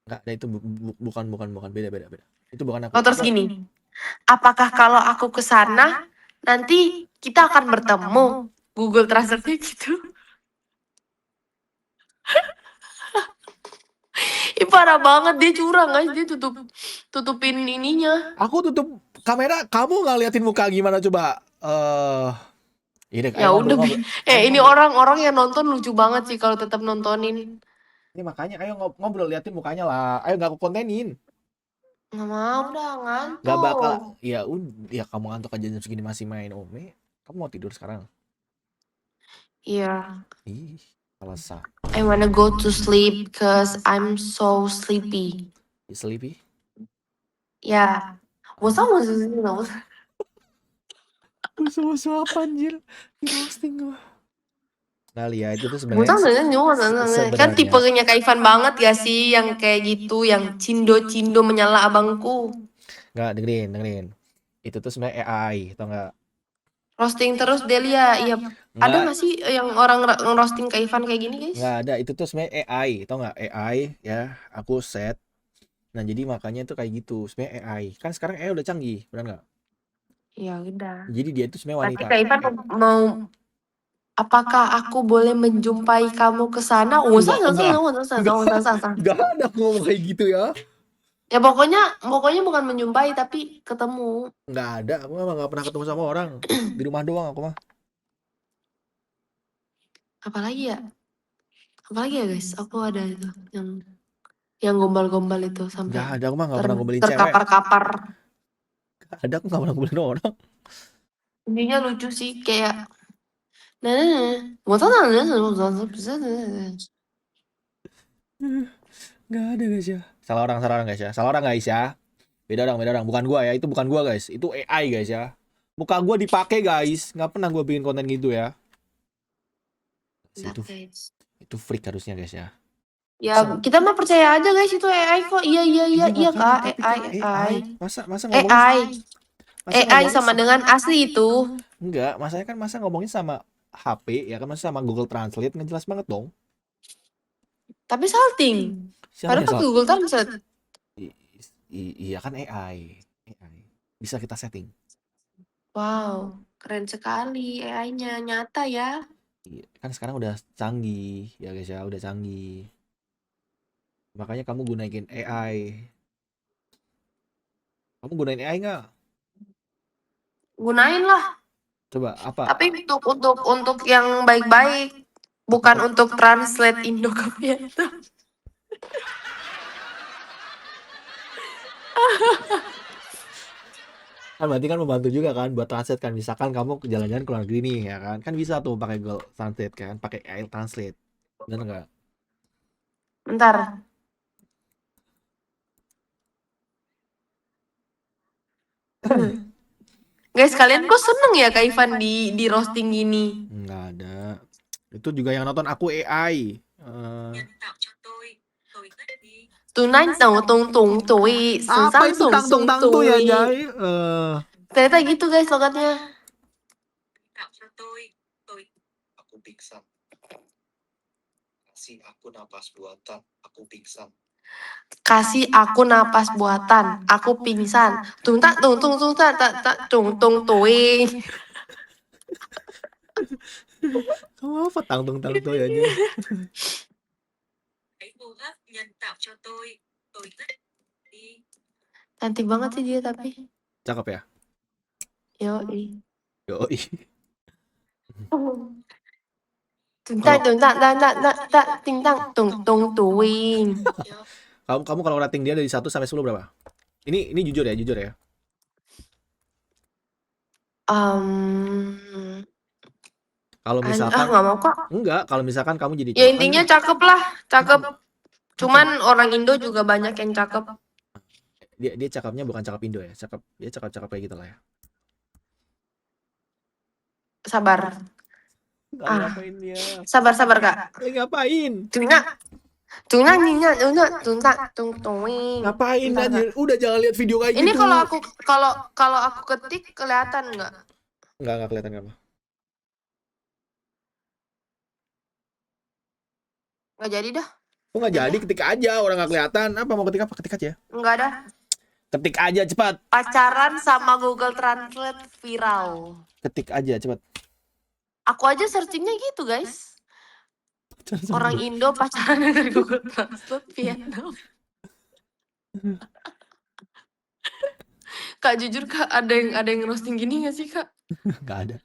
Speaker 1: Nggak ada itu bukan bukan bukan beda beda beda. Itu bukan aku.
Speaker 2: Oh terus gini, apakah kalau aku ke sana nanti kita akan bertemu? Google Translate gitu. Ih parah banget, dia curang guys, dia tutupin ininya.
Speaker 1: Aku tutup kamera. Kamu nggak liatin muka gimana coba? Ini ayo
Speaker 2: Ya udah,
Speaker 1: ngobrol-ngobrol. Ayo
Speaker 2: ini
Speaker 1: ngobrol.
Speaker 2: orang-orang yang nonton lucu banget sih kalau tetap nontonin.
Speaker 1: Ini makanya ayo ngobrol liatin mukanya lah. Ayo nggak aku kontenin.
Speaker 2: Nggak mau dah,
Speaker 1: Nggak bakal.
Speaker 2: ngantuk.
Speaker 1: Ya udah, ya kamu ngantuk aja jam segini masih main Ome. Kamu mau tidur sekarang?
Speaker 2: Iya,
Speaker 1: Ih, alasan.
Speaker 2: I wanna go to sleep cause I'm so sleepy.
Speaker 1: Sleepy?
Speaker 2: Ya, bosan bosan sih nggak usah.
Speaker 1: Musuh-musuh apa anjir? Di roasting gua. Nah, Lia itu tuh sebenarnya
Speaker 2: Bosan bosan bosan. Kan
Speaker 1: sebenarnya
Speaker 2: tipenya Kak Ivan banget ya sih, yang kayak gitu, yang cindo-cindo menyala abangku.
Speaker 1: nggak dengerin dengerin. Itu tuh sebenarnya AI, tau nggak?
Speaker 2: Roasting terus Delia, iya. Ada
Speaker 1: Nggak
Speaker 2: nggak sih yang orang roasting Kak Ivan kayak gini guys?
Speaker 1: nggak ada. Itu tuh sebenarnya AI, tau nggak? AI ya, aku set. Nah jadi makanya tuh kayak gitu. Sebenarnya AI. Kan sekarang AI udah canggih, benar nggak?
Speaker 2: Ya udah.
Speaker 1: Jadi dia itu sebenarnya
Speaker 2: Tapi
Speaker 1: wanita.
Speaker 2: Kak Ivan mau, apakah aku boleh menjumpai kamu ke sana?
Speaker 1: Enggak, enggak, enggak,
Speaker 2: Usah.
Speaker 1: enggak ada aku ngomong kayak gitu ya.
Speaker 2: Ya pokoknya bukan menjumpai tapi ketemu.
Speaker 1: Enggak ada, aku mah nggak pernah ketemu sama orang. Di rumah doang aku mah.
Speaker 2: Apalagi ya? Apalagi ya guys? Aku ada itu yang gombal-gombal itu sampai
Speaker 1: Enggak ada, aku mah nggak pernah ngomelin cewek.
Speaker 2: terkapar-kapar.
Speaker 1: Nggak ada, aku nggak pernah ngomelin orang.
Speaker 2: Intinya lucu sih kayak nah,
Speaker 1: Nggak ada guys ya. Salah orang guys ya. Salah orang guys ya. Beda orang, beda orang. Bukan gua ya, itu bukan gua guys. Itu AI guys ya. Muka gue dipakai guys, nggak pernah gue bikin konten gitu ya.
Speaker 2: Bentar,
Speaker 1: Itu
Speaker 2: guys.
Speaker 1: itu freak harusnya guys ya.
Speaker 2: Ya, kita mah percaya aja guys itu AI kok. Iya, iya, iya,
Speaker 1: Iya
Speaker 2: iya
Speaker 1: makanya
Speaker 2: Kak.
Speaker 1: tapi kan
Speaker 2: AI, AI.
Speaker 1: Masa ngomongin
Speaker 2: AI.
Speaker 1: masa
Speaker 2: AI
Speaker 1: ngomongin
Speaker 2: sama dengan asli itu.
Speaker 1: enggak, masanya kan masa ngomongin sama HP ya kan masa sama Google Translate nggak jelas banget dong.
Speaker 2: Tapi salting.
Speaker 1: Siapa
Speaker 2: Padahal
Speaker 1: yang
Speaker 2: pakai
Speaker 1: salah?
Speaker 2: Google Translate.
Speaker 1: Iya kan AI. Bisa kita setting.
Speaker 2: Wow, keren sekali AI-nya. Nyata ya.
Speaker 1: Iya, kan sekarang udah canggih ya guys ya, udah canggih. Makanya kamu gunain AI. Kamu gunain AI nggak?
Speaker 2: Gunain lah.
Speaker 1: Coba apa?
Speaker 2: Tapi untuk yang baik-baik. Bukan
Speaker 1: Apa?
Speaker 2: untuk translate Indo ke Vietnam.
Speaker 1: Kan berarti kan membantu juga kan buat translate kan. Misalkan kamu jalan-jalan ke luar negeri nih ya kan. Kan bisa tuh pakai Google Translate kan, pakai AI Translate. Bener nggak?
Speaker 2: Bentar. Guys, kalian kok seneng ya Kak Ivan di roasting gini?
Speaker 1: Nggak ada. Itu juga yang nonton aku AI.
Speaker 2: Tunay tong tung tung tui,
Speaker 1: Apa
Speaker 2: susang
Speaker 1: itu
Speaker 2: sung
Speaker 1: tangtung
Speaker 2: sung
Speaker 1: tangtu ya
Speaker 2: tui.
Speaker 1: Jai?
Speaker 2: Ternyata gitu guys logatnya.
Speaker 3: Aku pingsan. Kasih aku napas buatan. Aku pingsan.
Speaker 2: Kasih aku napas buatan, aku pingsan. Tung tak tung tung tung tak tak tak tung tung tui.
Speaker 1: Kamu apa tangtung tangtu ya Jai?
Speaker 3: Hãy hô hấp nhân tạo cho tôi. Tôi thích đi.
Speaker 2: Cantik banget sih dia tapi.
Speaker 1: Cakep ya?
Speaker 2: Yoi.
Speaker 1: Yoi.
Speaker 2: Tung tak
Speaker 1: Kalau
Speaker 2: tung tak tak tak tak tak ting tang tung tung tui.
Speaker 1: kamu kalau rating dia dari 1 sampai 10 berapa? Ini jujur ya, jujur ya. Kalau misalkan
Speaker 2: Nggak mau kok.
Speaker 1: enggak, kalau misalkan kamu jadi
Speaker 2: Ya
Speaker 1: cowok kan
Speaker 2: intinya cakep lah, cakep.
Speaker 1: kan
Speaker 2: Cuman orang Indo juga banyak yang cakep.
Speaker 1: dia cakapnya bukan cakap Indo ya, dia cakap kayak gitu lah ya.
Speaker 2: Sabar.
Speaker 1: Lagi ngapain dia?
Speaker 2: Sabar sabar Kak.
Speaker 1: Lagi ngapain?
Speaker 2: Tuna. Tuna nyinya tuna tunta tung tunging.
Speaker 1: Ngapain
Speaker 2: Bentar,
Speaker 1: anjir?
Speaker 2: Kak.
Speaker 1: Udah jangan lihat video kayak
Speaker 2: Ini
Speaker 1: gitu.
Speaker 2: kalau aku ketik kelihatan nggak?
Speaker 1: Enggak kelihatan apa.
Speaker 2: Nggak jadi dah.
Speaker 1: Kok nggak jadi? Ketik aja, orang nggak kelihatan. Apa mau ketik apa? Ketik aja.
Speaker 2: Nggak dah.
Speaker 1: Ketik aja cepat.
Speaker 2: Pacaran sama Google Translate viral.
Speaker 1: Ketik aja cepat.
Speaker 2: Aku aja searchingnya gitu guys. Orang Indo pacaran dengan Google Translate Vietnam. Kak jujur Kak ada yang roasting gini nggak sih Kak?
Speaker 1: Nggak ada.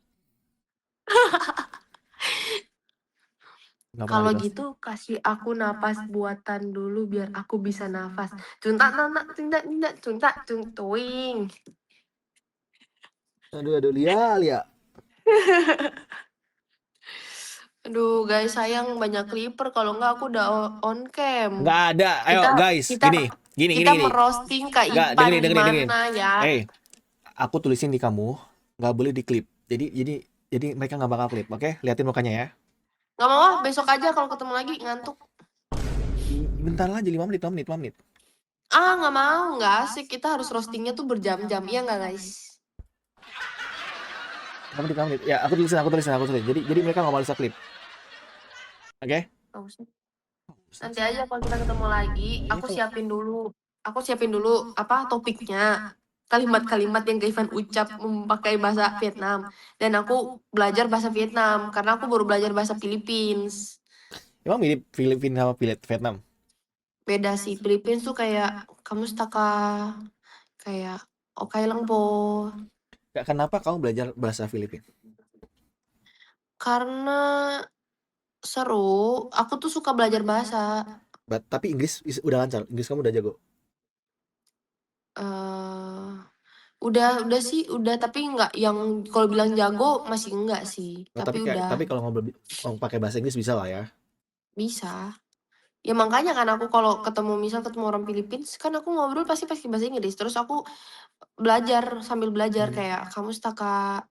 Speaker 1: Nggak pernah
Speaker 2: Kalau
Speaker 1: di-roast.
Speaker 2: gitu kasih aku napas buatan dulu biar aku bisa nafas. Cuntak nana tindak tindak cuntak cuntuing.
Speaker 1: Aduh Lia.
Speaker 2: Aduh guys sayang banyak clipper kalau nggak aku udah on cam.
Speaker 1: Nggak ada. Ayo
Speaker 2: Kita
Speaker 1: guys,
Speaker 2: kita
Speaker 1: gini.
Speaker 2: kita merosting Kak
Speaker 1: Nggak,
Speaker 2: Ipan
Speaker 1: dengerin.
Speaker 2: gimana ya?
Speaker 1: Aku tulisin di kamu, nggak boleh diklip. Jadi mereka nggak bakal klip, oke? Liatin mukanya ya.
Speaker 2: Nggak mau ah, besok aja kalau ketemu lagi ngantuk.
Speaker 1: Bentar aja 5 menit.
Speaker 2: Ah nggak mau, nggak asik. Kita harus roastingnya tuh berjam-jam, iya nggak guys?
Speaker 1: 5 menit. Ya, aku tulisin. Jadi mereka nggak mau bisa klip. Oke?
Speaker 2: Nggak usah. Nanti aja kalau kita ketemu lagi, aku siapin dulu apa topiknya. Kalimat-kalimat yang Kak Ivan ucap memakai bahasa Vietnam. Dan aku belajar bahasa Vietnam karena aku baru belajar bahasa Philippines.
Speaker 1: Emang mirip Filipina sama Vietnam?
Speaker 2: Beda sih, Philippines tuh kayak kamu staka kayak okay lang po.
Speaker 1: Kenapa kamu belajar bahasa Filipina?
Speaker 2: Karena seru, aku tuh suka belajar bahasa.
Speaker 1: Tapi Inggris udah lancar. Inggris kamu udah jago.
Speaker 2: eh udah sih, udah tapi nggak yang kalau bilang jago masih enggak sih.
Speaker 1: Oh,
Speaker 2: Tapi udah
Speaker 1: tapi kalau ngobrol pakai bahasa Inggris bisa lah ya.
Speaker 2: bisa. Ya makanya kan aku kalau ketemu orang Philippines kan aku ngobrol pasti pakai bahasa Inggris. Terus aku sambil belajar
Speaker 1: Hmm.
Speaker 2: kayak kamu staka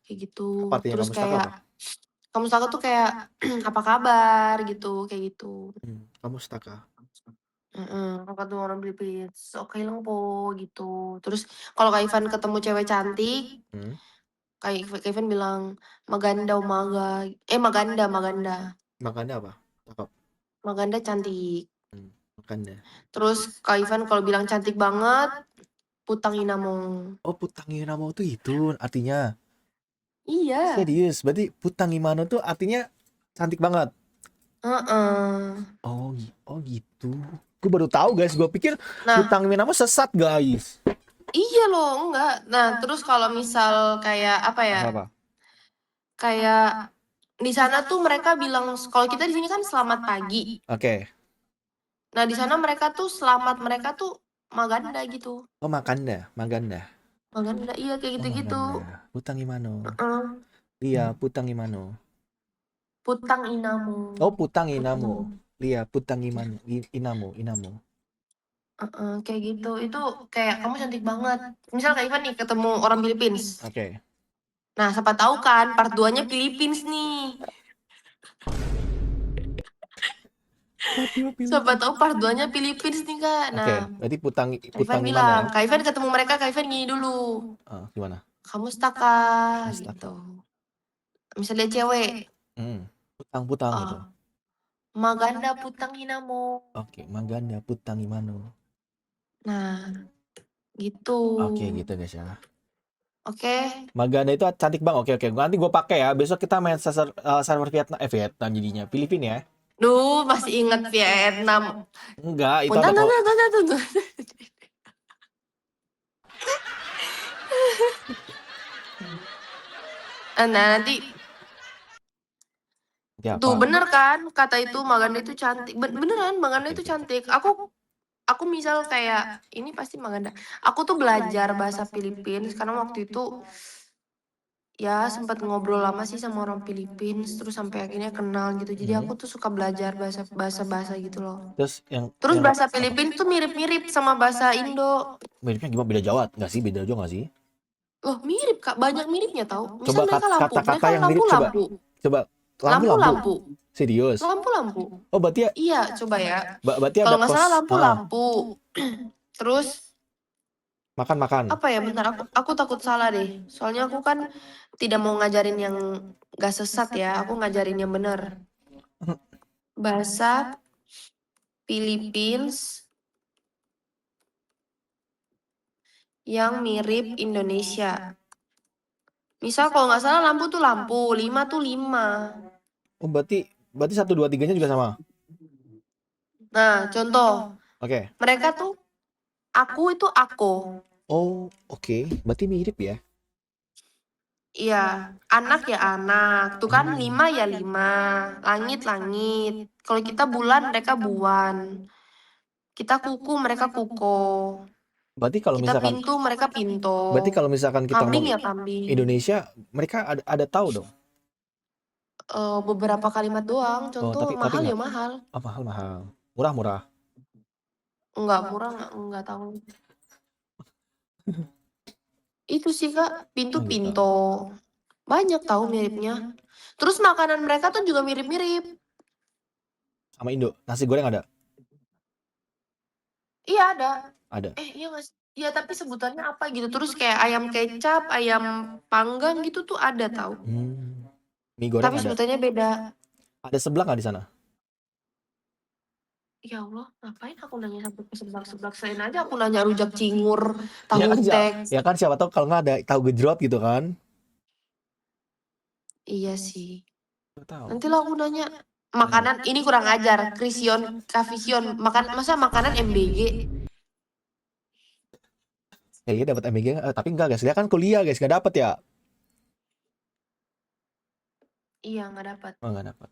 Speaker 2: kayak gitu.
Speaker 1: Apa artinya
Speaker 2: Terus
Speaker 1: kamu stuck apa?
Speaker 2: kayak kamu staka tuh kayak apa kabar gitu, kayak gitu.
Speaker 1: Kamu stuck ah?
Speaker 2: Kalau ketemu orang Philippines, oke lang po gitu. Terus kalau Kak Ivan ketemu cewek cantik,
Speaker 1: Hmm.
Speaker 2: Kak Ivan bilang maganda umaga, maganda.
Speaker 1: Makannya apa? Cakep.
Speaker 2: Maganda cantik.
Speaker 1: Makannya.
Speaker 2: Terus Kak Ivan kalau bilang cantik banget, putang ina mo.
Speaker 1: Oh, putang Inamo tuh itu artinya.
Speaker 2: Iya.
Speaker 1: Serius, berarti putang Imano tuh artinya cantik banget.
Speaker 2: Heeh.
Speaker 1: Oh gitu. Gue baru tahu guys. Gue pikir
Speaker 2: Nah,
Speaker 1: putang Minamo sesat guys.
Speaker 2: iya loh, enggak. Nah, terus kalau misal kayak apa ya?
Speaker 1: Apa?
Speaker 2: Kayak di sana tuh mereka bilang kalau kita di sini kan selamat pagi.
Speaker 1: Oke.
Speaker 2: Nah, di sana mereka tuh selamat mereka tuh maganda gitu.
Speaker 1: Oh, Makanda, Maganda.
Speaker 2: Maganda, iya kayak
Speaker 1: Oh,
Speaker 2: gitu-gitu.
Speaker 1: Maganda. Putang Imano.
Speaker 2: Heeh.
Speaker 1: Iya, Putang Imano.
Speaker 2: Putang inamu.
Speaker 1: Oh, Putang Inamo. Iya, Putang Imano. Inamo, Inamo.
Speaker 2: Heeh, kayak gitu. Itu kayak kamu cantik banget. Misal kayak Ivan nih ketemu orang Philippines.
Speaker 1: Oke.
Speaker 2: Nah, siapa tahu kan part 2-nya Philippines nih. Siapa tahu part 2-nya Philippines nih, Kak.
Speaker 1: Oke,
Speaker 2: Nah,
Speaker 1: berarti
Speaker 2: Kak
Speaker 1: Putang
Speaker 2: Ivan
Speaker 1: Imano
Speaker 2: bilang,
Speaker 1: ya?
Speaker 2: Kak Ivan ketemu mereka, Kak Ivan gini dulu.
Speaker 1: Gimana?
Speaker 2: Kamu staka
Speaker 1: Mustaka.
Speaker 2: gitu. Misalnya cewek,
Speaker 1: Putang-putang gitu.
Speaker 2: ah, maganda putang inamu.
Speaker 1: Oke, Maganda, Putang Imano.
Speaker 2: Nah, gitu.
Speaker 1: Oke, gitu guys ya.
Speaker 2: Oke.
Speaker 1: Maganda itu cantik bang. Oke, oke. Nanti gue pakai ya. Besok kita main server Vietnam jadinya. Filipina ya.
Speaker 2: Duh, masih ingat Vietnam.
Speaker 1: Enggak, itu
Speaker 2: Punta,
Speaker 1: ada kok.
Speaker 2: tunggu. Nah, nanti
Speaker 1: Ya,
Speaker 2: tuh
Speaker 1: apa?
Speaker 2: bener kan kata itu Maganda itu cantik. Beneran Maganda
Speaker 1: Oke,
Speaker 2: itu
Speaker 1: oke.
Speaker 2: cantik. Aku misal kayak ini pasti Maganda. Aku tuh belajar bahasa Philippines karena waktu itu ya sempat ngobrol lama sih sama orang Philippines terus sampai akhirnya kenal gitu. Jadi aku tuh suka belajar bahasa gitu loh.
Speaker 1: Terus
Speaker 2: Terus
Speaker 1: yang
Speaker 2: bahasa
Speaker 1: apa?
Speaker 2: Philippines tuh mirip-mirip sama bahasa Indo.
Speaker 1: Miripnya gimana? Beda Jawa? Nggak sih? Beda Jawa nggak sih?
Speaker 2: Loh, mirip Kak, banyak miripnya tahu. Misal
Speaker 1: Coba kata-kata
Speaker 2: mereka
Speaker 1: yang mirip coba.
Speaker 2: lampu-lampu.
Speaker 1: Coba lampu-lampu.
Speaker 2: Lampu-lampu.
Speaker 1: Serius?
Speaker 2: Lampu-lampu.
Speaker 1: Oh, berarti ya,
Speaker 2: Iya, coba ya.
Speaker 1: berarti
Speaker 2: Kalau
Speaker 1: ada
Speaker 2: nggak salah
Speaker 1: ah,
Speaker 2: lampu-lampu. Terus
Speaker 1: makan-makan.
Speaker 2: apa ya? Bentar, aku takut salah deh. Soalnya aku kan tidak mau ngajarin yang gak sesat ya. Aku ngajarin yang benar. Bahasa Philippines yang mirip Indonesia. Misal kalau nggak salah lampu tuh lampu, lima tuh lima.
Speaker 1: Oh, berarti 1, 2, 3-nya juga sama.
Speaker 2: Nah, contoh,
Speaker 1: Oke.
Speaker 2: mereka tuh aku itu aku.
Speaker 1: Oh, oke. Berarti mirip ya.
Speaker 2: Iya, anak ya anak. Tuh kan lima ya lima. Langit langit. Kalau kita bulan, mereka buan. Kita kuku, mereka kuko.
Speaker 1: Berarti kalau
Speaker 2: Kita
Speaker 1: misalkan
Speaker 2: pintu, mereka pinto.
Speaker 1: kita
Speaker 2: Kambing
Speaker 1: ngomong
Speaker 2: ya kambing.
Speaker 1: Indonesia, mereka ada tahu dong.
Speaker 2: Beberapa kalimat doang.
Speaker 1: Oh,
Speaker 2: Contoh
Speaker 1: tapi
Speaker 2: mahal ya
Speaker 1: nggak.
Speaker 2: mahal.
Speaker 1: Oh, mahal. Murah.
Speaker 2: Enggak murah enggak tahu. Itu sih Kak, pintu
Speaker 1: Oh, gitu.
Speaker 2: pinto. Banyak tahu miripnya. Terus makanan mereka tuh juga mirip-mirip.
Speaker 1: Sama Indo. Nasi goreng ada?
Speaker 2: Iya ada.
Speaker 1: Ada.
Speaker 2: Iya mas. Iya tapi sebutannya apa gitu. Terus kayak ayam kecap, ayam panggang gitu tuh ada tahu.
Speaker 1: Mie goreng
Speaker 2: Tapi
Speaker 1: ada.
Speaker 2: sebutannya beda.
Speaker 1: Ada seblak nggak di sana?
Speaker 2: Ya Allah, ngapain aku nanya sampai ke seblak-seblak? Selain aja aku nanya rujak cingur,
Speaker 1: Ya
Speaker 2: tahu
Speaker 1: kan,
Speaker 2: tek.
Speaker 1: ya kan siapa tahu kalau nggak ada tahu gejrot gitu kan?
Speaker 2: Iya sih.
Speaker 1: Nggak tahu.
Speaker 2: Nanti lah aku nanya. Makanan ini kurang ajar. Krision, Kavision, masa makanan MBG?
Speaker 1: Ya dia dapat MBG, tapi enggak guys. Dia kan kuliah guys, nggak dapat ya?
Speaker 2: Iya nggak dapat.
Speaker 1: Oh, nggak dapat.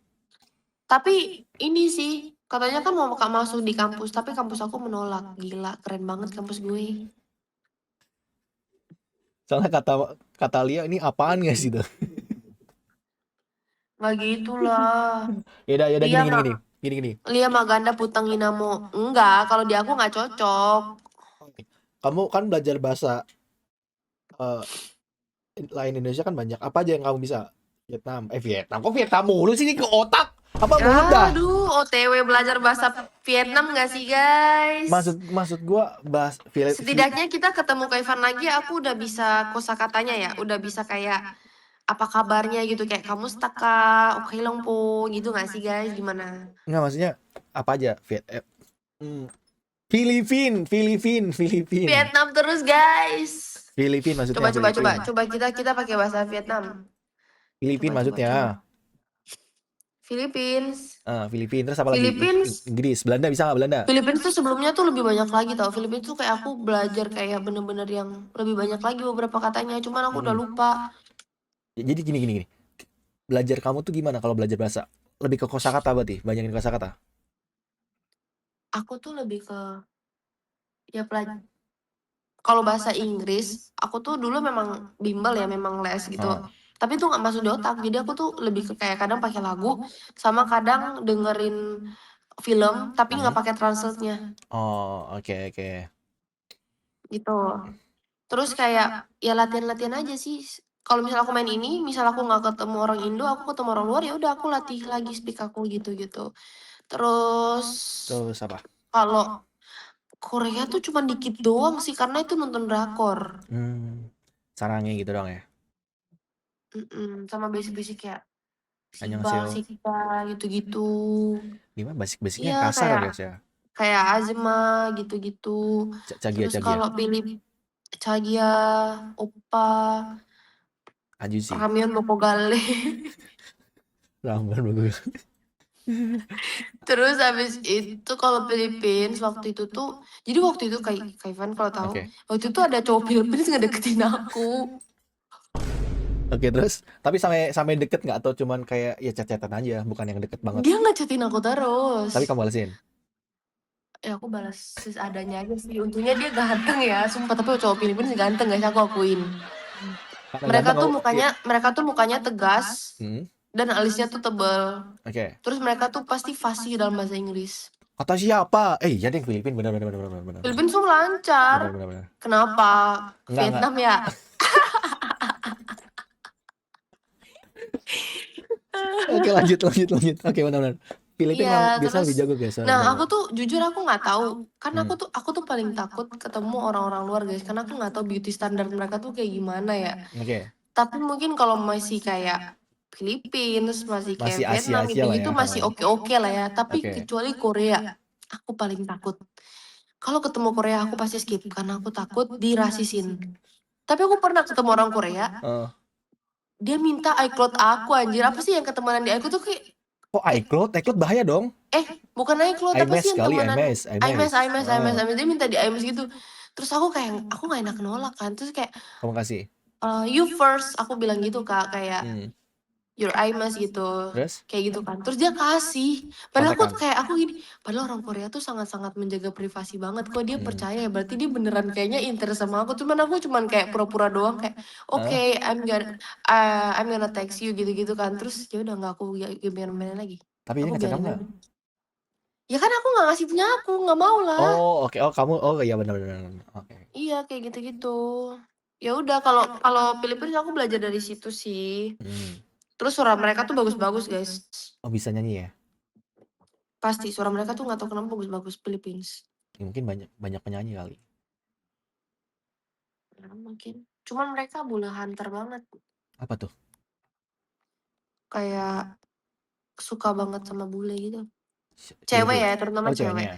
Speaker 2: Tapi ini sih katanya kan mau masuk di kampus, tapi kampus aku menolak. Gila, keren banget kampus gue.
Speaker 1: Soalnya kata Lia ini apaan guys gitu.
Speaker 2: Nggak gitu lah.
Speaker 1: Ya udah
Speaker 2: Lia
Speaker 1: gini
Speaker 2: mah
Speaker 1: gini. Gini gini.
Speaker 2: Lia mah ganda putang inamo. Enggak, kalau di aku nggak cocok.
Speaker 1: Kamu kan belajar bahasa eh, lain Indonesia kan banyak. Apa aja yang kamu bisa? Vietnam. Kok Vietnam mulu sih, ini ke otak? Apa mulut dah?
Speaker 2: Aduh, OTW belajar bahasa Vietnam nggak sih guys?
Speaker 1: Maksud maksud gua bahas
Speaker 2: Setidaknya kita ketemu Kaivan lagi, aku udah bisa kosakatanya ya, udah bisa kayak apa kabarnya gitu, kayak kamu staka, oke longpo gitu nggak sih guys? Gimana?
Speaker 1: nggak, maksudnya apa aja? Hmm, Filipin.
Speaker 2: Vietnam terus guys.
Speaker 1: Filipin maksudnya
Speaker 2: Coba kita pakai bahasa Vietnam.
Speaker 1: Filipin
Speaker 2: Coba.
Speaker 1: maksudnya.
Speaker 2: Philippines.
Speaker 1: Filipin terus apa lagi?
Speaker 2: Philippines.
Speaker 1: Inggris, Belanda bisa nggak Belanda?
Speaker 2: Philippines tuh sebelumnya tuh lebih banyak lagi tau. Philippines tuh kayak aku belajar kayak bener-bener yang lebih banyak lagi beberapa katanya. Cuman aku udah
Speaker 1: Mm-mm.
Speaker 2: lupa.
Speaker 1: Jadi gini. Belajar kamu tuh gimana kalau belajar bahasa? Lebih ke kosakata berarti, banyakin kosakata.
Speaker 2: Aku tuh lebih ke ya kalau bahasa Inggris, aku tuh dulu memang bimbel ya, memang les gitu.
Speaker 1: Ah.
Speaker 2: Tapi tuh nggak masuk di otak. Jadi aku tuh lebih ke kayak kadang pakai lagu, sama kadang dengerin film, tapi nggak pakai translate-nya
Speaker 1: Oh, oke.
Speaker 2: gitu. Terus kayak ya latihan-latihan aja sih. Kalau misal aku main ini, misal aku nggak ketemu orang Indo, aku ketemu orang luar, ya udah aku latih lagi speak aku gitu. Terus
Speaker 1: Terus apa?
Speaker 2: kalau Korea tuh cuma dikit doang sih, karena itu nonton drakor.
Speaker 1: Sarangnya gitu dong ya.
Speaker 2: Sama basic-basic kayak Sibal,
Speaker 1: Annyeonghaseyo.
Speaker 2: Sikta gitu-gitu.
Speaker 1: Gimana basicnya
Speaker 2: Iya
Speaker 1: yang kasar
Speaker 2: kayak
Speaker 1: guys ya.
Speaker 2: kayak Azma gitu-gitu. Terus
Speaker 1: Cagia.
Speaker 2: kalau Philip Chagia, Oppa,
Speaker 1: Ajusi.
Speaker 2: Ramyeon Bokogale.
Speaker 1: Ramban bagus.
Speaker 2: Terus habis itu kalau Philippines waktu itu tuh, jadi waktu itu kayak Ivan kalau tahu,
Speaker 1: Oke.
Speaker 2: waktu itu ada cowok Philippines ngedeketin aku.
Speaker 1: Oke, terus tapi sampai deket nggak atau cuman kayak ya chat-chatan aja, bukan yang deket banget.
Speaker 2: Dia ngechatin aku terus.
Speaker 1: Tapi kamu balesin.
Speaker 2: Ya aku balas seadanya aja sih. Untungnya dia ganteng ya, sumpah, tapi cowok Philippines ganteng guys, aku akuin.
Speaker 1: Karena
Speaker 2: Mereka
Speaker 1: ganteng
Speaker 2: tuh
Speaker 1: kamu.
Speaker 2: mukanya tegas
Speaker 1: Hmm,
Speaker 2: dan alisnya tuh tebel.
Speaker 1: oke.
Speaker 2: Terus mereka tuh pasti fasih dalam bahasa Inggris.
Speaker 1: Kata siapa? Jadi yang Filipin benar.
Speaker 2: Philippines tuh lancar.
Speaker 1: Benar.
Speaker 2: Kenapa?
Speaker 1: Enggak.
Speaker 2: Vietnam ya?
Speaker 1: Oke, lanjut. Oke, benar. Filipin emang
Speaker 2: Iya,
Speaker 1: biasa lebih
Speaker 2: terus
Speaker 1: jago guys.
Speaker 2: nah aku tuh jujur aku nggak tahu. Kan aku tuh paling takut ketemu orang-orang luar guys, karena aku nggak tahu beauty standar mereka tuh kayak gimana ya.
Speaker 1: Oke.
Speaker 2: Tapi mungkin kalau masih kayak Philippines, masih
Speaker 1: Masih
Speaker 2: kayak Vietnam
Speaker 1: Asia lah
Speaker 2: gitu-gitu
Speaker 1: ya.
Speaker 2: masih oke-oke lah ya. Tapi
Speaker 1: Oke.
Speaker 2: kecuali Korea, aku paling takut. Kalau ketemu Korea aku pasti skip karena aku takut dirasisin. Tapi aku pernah ketemu orang Korea, dia minta iCloud aku anjir. Apa sih yang ketemuan di iCloud tuh kayak
Speaker 1: Kok iCloud? iCloud bahaya dong.
Speaker 2: bukan iCloud, apa
Speaker 1: iMess
Speaker 2: sih yang
Speaker 1: kali,
Speaker 2: temenan
Speaker 1: iMess.
Speaker 2: iMess. Dia minta di iMess gitu. Terus aku kayak aku nggak enak nolak kan. Terus kayak
Speaker 1: Kamu kasih.
Speaker 2: you first, aku bilang gitu Kak, kayak
Speaker 1: Hmm.
Speaker 2: your iMess gitu.
Speaker 1: Terus?
Speaker 2: Kayak gitu kan. Terus dia kasih. Padahal
Speaker 1: Kontekan.
Speaker 2: aku gini, padahal orang Korea tuh sangat-sangat menjaga privasi banget. Kok dia percaya ya? Berarti dia beneran kayaknya interest sama aku. Aku cuman kayak pura-pura doang kayak oke, I'm gonna text you gitu-gitu kan. Terus ya udah nggak aku gimana lagi.
Speaker 1: Tapi ini
Speaker 2: Aku
Speaker 1: ngechat
Speaker 2: biarin
Speaker 1: kamu nggak?
Speaker 2: aja. Ya kan aku nggak ngasih punya aku, nggak mau lah.
Speaker 1: Oh, oke. Oh, kamu. Oh, iya benar. Oke.
Speaker 2: Iya kayak gitu-gitu. Ya udah kalau Filipina aku belajar dari situ sih. Terus suara mereka tuh bagus-bagus guys.
Speaker 1: Oh, bisa nyanyi ya?
Speaker 2: Pasti suara mereka tuh nggak tahu kenapa bagus-bagus Philippines.
Speaker 1: Ya, mungkin banyak penyanyi kali.
Speaker 2: Ya, mungkin. Cuman mereka bola hunter banget.
Speaker 1: Apa tuh?
Speaker 2: Kayak suka banget sama bule gitu.
Speaker 1: Cewek
Speaker 2: Cewek ya, terutama cewek.
Speaker 1: ceweknya.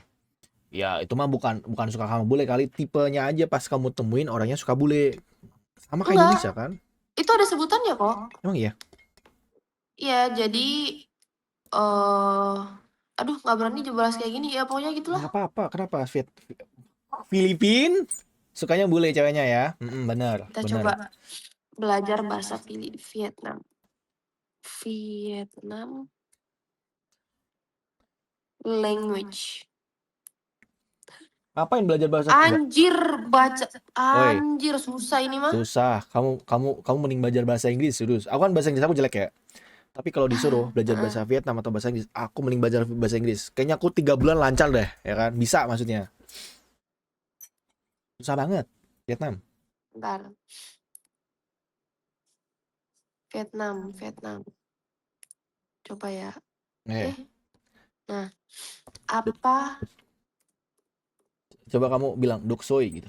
Speaker 1: Ya, itu mah bukan suka kamu bule kali, tipenya aja pas kamu temuin orangnya suka bule. Sama kayak
Speaker 2: Enggak.
Speaker 1: Indonesia kan?
Speaker 2: Itu ada sebutannya kok.
Speaker 1: Emang iya?
Speaker 2: Iya, jadi aduh nggak berani jelas kayak gini ya, pokoknya gitulah.
Speaker 1: Nggak apa-apa, kenapa? Filipin sukanya bule ceweknya ya? Bener.
Speaker 2: Kita coba belajar bahasa Vietnam. Language.
Speaker 1: Ngapain belajar bahasa?
Speaker 2: Anjir, susah ini mah.
Speaker 1: Susah. Kamu mending belajar bahasa Inggris, terus. Aku kan bahasa Inggris aku jelek ya. Tapi kalau disuruh belajar
Speaker 2: Heeh.
Speaker 1: bahasa Vietnam atau bahasa Inggris, aku mending belajar bahasa Inggris. Kayaknya aku 3 bulan lancar deh, ya kan? Bisa maksudnya. Susah banget Vietnam.
Speaker 2: Bentar. Vietnam, Vietnam. Coba ya.
Speaker 1: Eh,
Speaker 2: Eh, nah, apa?
Speaker 1: coba kamu bilang dok soy gitu.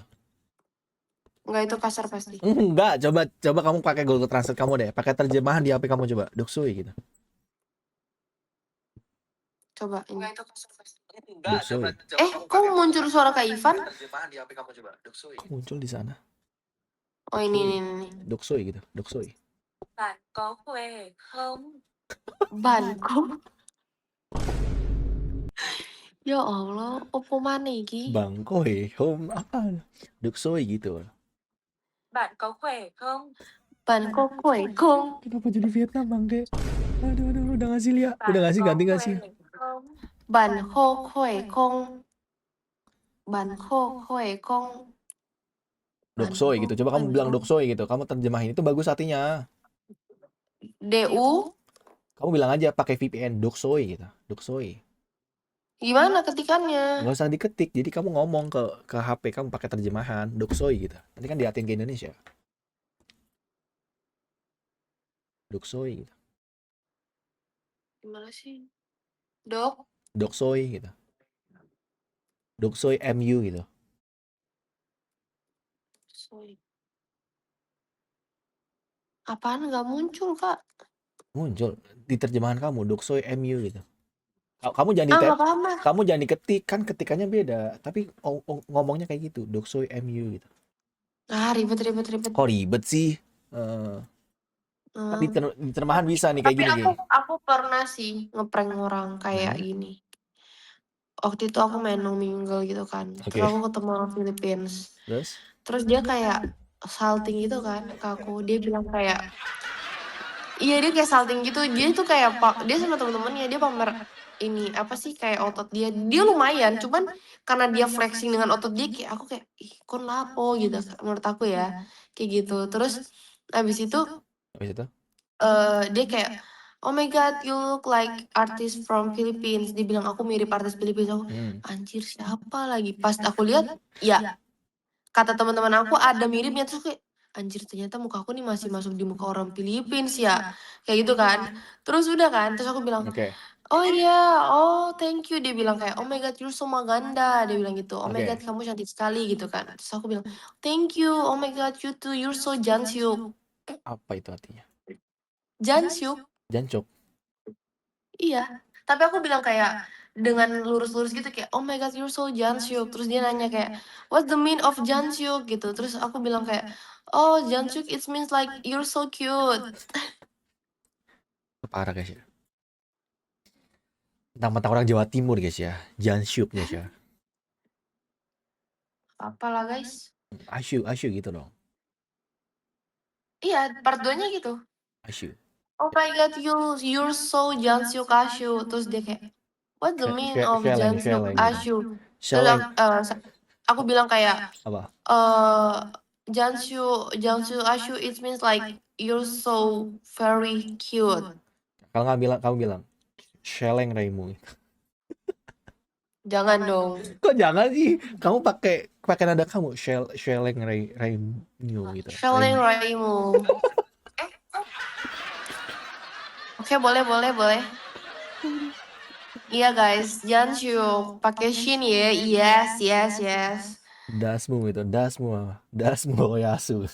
Speaker 2: Enggak, itu kasar pasti.
Speaker 1: Enggak, coba kamu pakai Google Translate kamu deh. Pakai terjemahan di HP kamu coba. Dok soy gitu.
Speaker 2: Coba ini.
Speaker 1: Enggak,
Speaker 2: Eh,
Speaker 1: soy.
Speaker 2: kok muncul suara Kak Ivan?
Speaker 1: Terjemahan di HP kamu coba. Dok soy. Kok muncul di sana?
Speaker 2: Oh,
Speaker 1: Dok
Speaker 2: ini,
Speaker 1: soy.
Speaker 2: ini.
Speaker 1: Dok soy gitu. Dok soy.
Speaker 3: Bạn có khỏe không?
Speaker 2: Banku. Ya Allah, opo mana iki?
Speaker 1: Bang Koy, home apa? Dok soy gitu.
Speaker 3: Bạn có khỏe không?
Speaker 2: Banko kue kong.
Speaker 1: Kenapa jadi Vietnam Bang De? Aduh, udah ngasih Lia.
Speaker 3: Bạn
Speaker 1: Udah ngasih
Speaker 3: có
Speaker 1: ganti
Speaker 3: khỏe
Speaker 1: ngasih.
Speaker 3: không?
Speaker 2: Banko kue kong. Banko kue kong.
Speaker 1: Dok soy
Speaker 2: Banko,
Speaker 1: gitu. Coba kamu bilang
Speaker 2: banko.
Speaker 1: dok soy gitu. Kamu terjemahin itu bagus artinya.
Speaker 2: DU.
Speaker 1: Kamu bilang aja pakai VPN dok soy gitu. Dok soy.
Speaker 2: Gimana ketikannya?
Speaker 1: Nggak usah diketik. Jadi kamu ngomong ke HP kamu pakai terjemahan dok soy gitu. Nanti kan diartiin ke Indonesia. Dok soy gitu.
Speaker 2: Gimana sih? Dok.
Speaker 1: Dok soy gitu. Dok soy MU gitu.
Speaker 2: Soy. Apaan nggak muncul, Kak?
Speaker 1: Muncul di terjemahan kamu dok soy MU gitu. Kamu jangan
Speaker 2: Ah,
Speaker 1: di
Speaker 2: nggak paham lah.
Speaker 1: kamu jangan diketik kan ketikannya beda. Tapi ngomongnya kayak gitu dok soy MU gitu.
Speaker 2: Ah, ribet.
Speaker 1: Kok ribet sih? Eh, kan
Speaker 2: Hmm.
Speaker 1: di terjemahan bisa nih kayak
Speaker 2: Tapi
Speaker 1: gini
Speaker 2: aku
Speaker 1: gini.
Speaker 2: aku pernah sih ngeprank orang kayak
Speaker 1: Hmm,
Speaker 2: gini. Waktu itu aku main No Mingle gitu kan. Terus
Speaker 1: Oke.
Speaker 2: aku ketemu orang Philippines.
Speaker 1: Terus?
Speaker 2: Terus dia kayak salting gitu kan ke aku. Dia bilang kayak, iya dia kayak salting gitu. Dia tuh kayak dia sama temen-temennya dia pamer ini apa sih kayak otot dia. Dia lumayan, cuman karena dia flexing dengan otot dia kayak aku kayak ih kon lapo gitu menurut aku ya. Kayak gitu. Terus habis itu
Speaker 1: Habis itu?
Speaker 2: dia kayak oh my god you look like artist from Philippines. Dia bilang aku mirip artis Philippines. Aku
Speaker 1: Hmm.
Speaker 2: anjir siapa lagi? Pas aku lihat ya kata teman-teman aku ada miripnya terus kayak anjir ternyata muka aku nih masih masuk di muka orang Philippines ya kayak gitu kan terus udah kan terus aku bilang
Speaker 1: Oke.
Speaker 2: oh iya oh thank you dia bilang kayak oh my god you're so maganda dia bilang gitu oh my god
Speaker 1: Oke.
Speaker 2: kamu cantik sekali gitu kan terus aku bilang thank you oh my god you too you're so jansyuk
Speaker 1: Apa itu artinya?
Speaker 2: jansyuk
Speaker 1: Jancok.
Speaker 2: iya tapi aku bilang kayak dengan lurus-lurus gitu kayak oh my god you're so jansyuk terus dia nanya kayak what's the mean of jansyuk gitu terus aku bilang kayak oh jansyuk it means like you're so cute
Speaker 1: Parah guys ya. Tentang orang Jawa Timur guys ya. Jansyuk guys ya.
Speaker 2: apalah guys
Speaker 1: Asyu gitu dong.
Speaker 2: iya part 2 nya gitu
Speaker 1: Asyu.
Speaker 2: oh my god you're so jansyuk asyu terus dia kayak what the mean of
Speaker 1: Sheleng,
Speaker 2: jansyuk
Speaker 1: sheleng gitu.
Speaker 2: asyu terus
Speaker 1: Sheleng
Speaker 2: aku bilang kayak
Speaker 1: apa?
Speaker 2: eh jansyuk asyu it means like you're so very cute
Speaker 1: Kalau nggak bilang, kamu bilang Sheleng Raimu.
Speaker 2: jangan dong
Speaker 1: Kok jangan sih? Kamu pakai pakai nada kamu Sheleng Raimu gitu.
Speaker 2: Sheleng
Speaker 1: Raimu.
Speaker 2: Raimu. Oke, boleh. Iya guys, Jansyuk pakai shin ya. Yes.
Speaker 1: Dasmu itu, dasmu apa? Dasmu Yasu.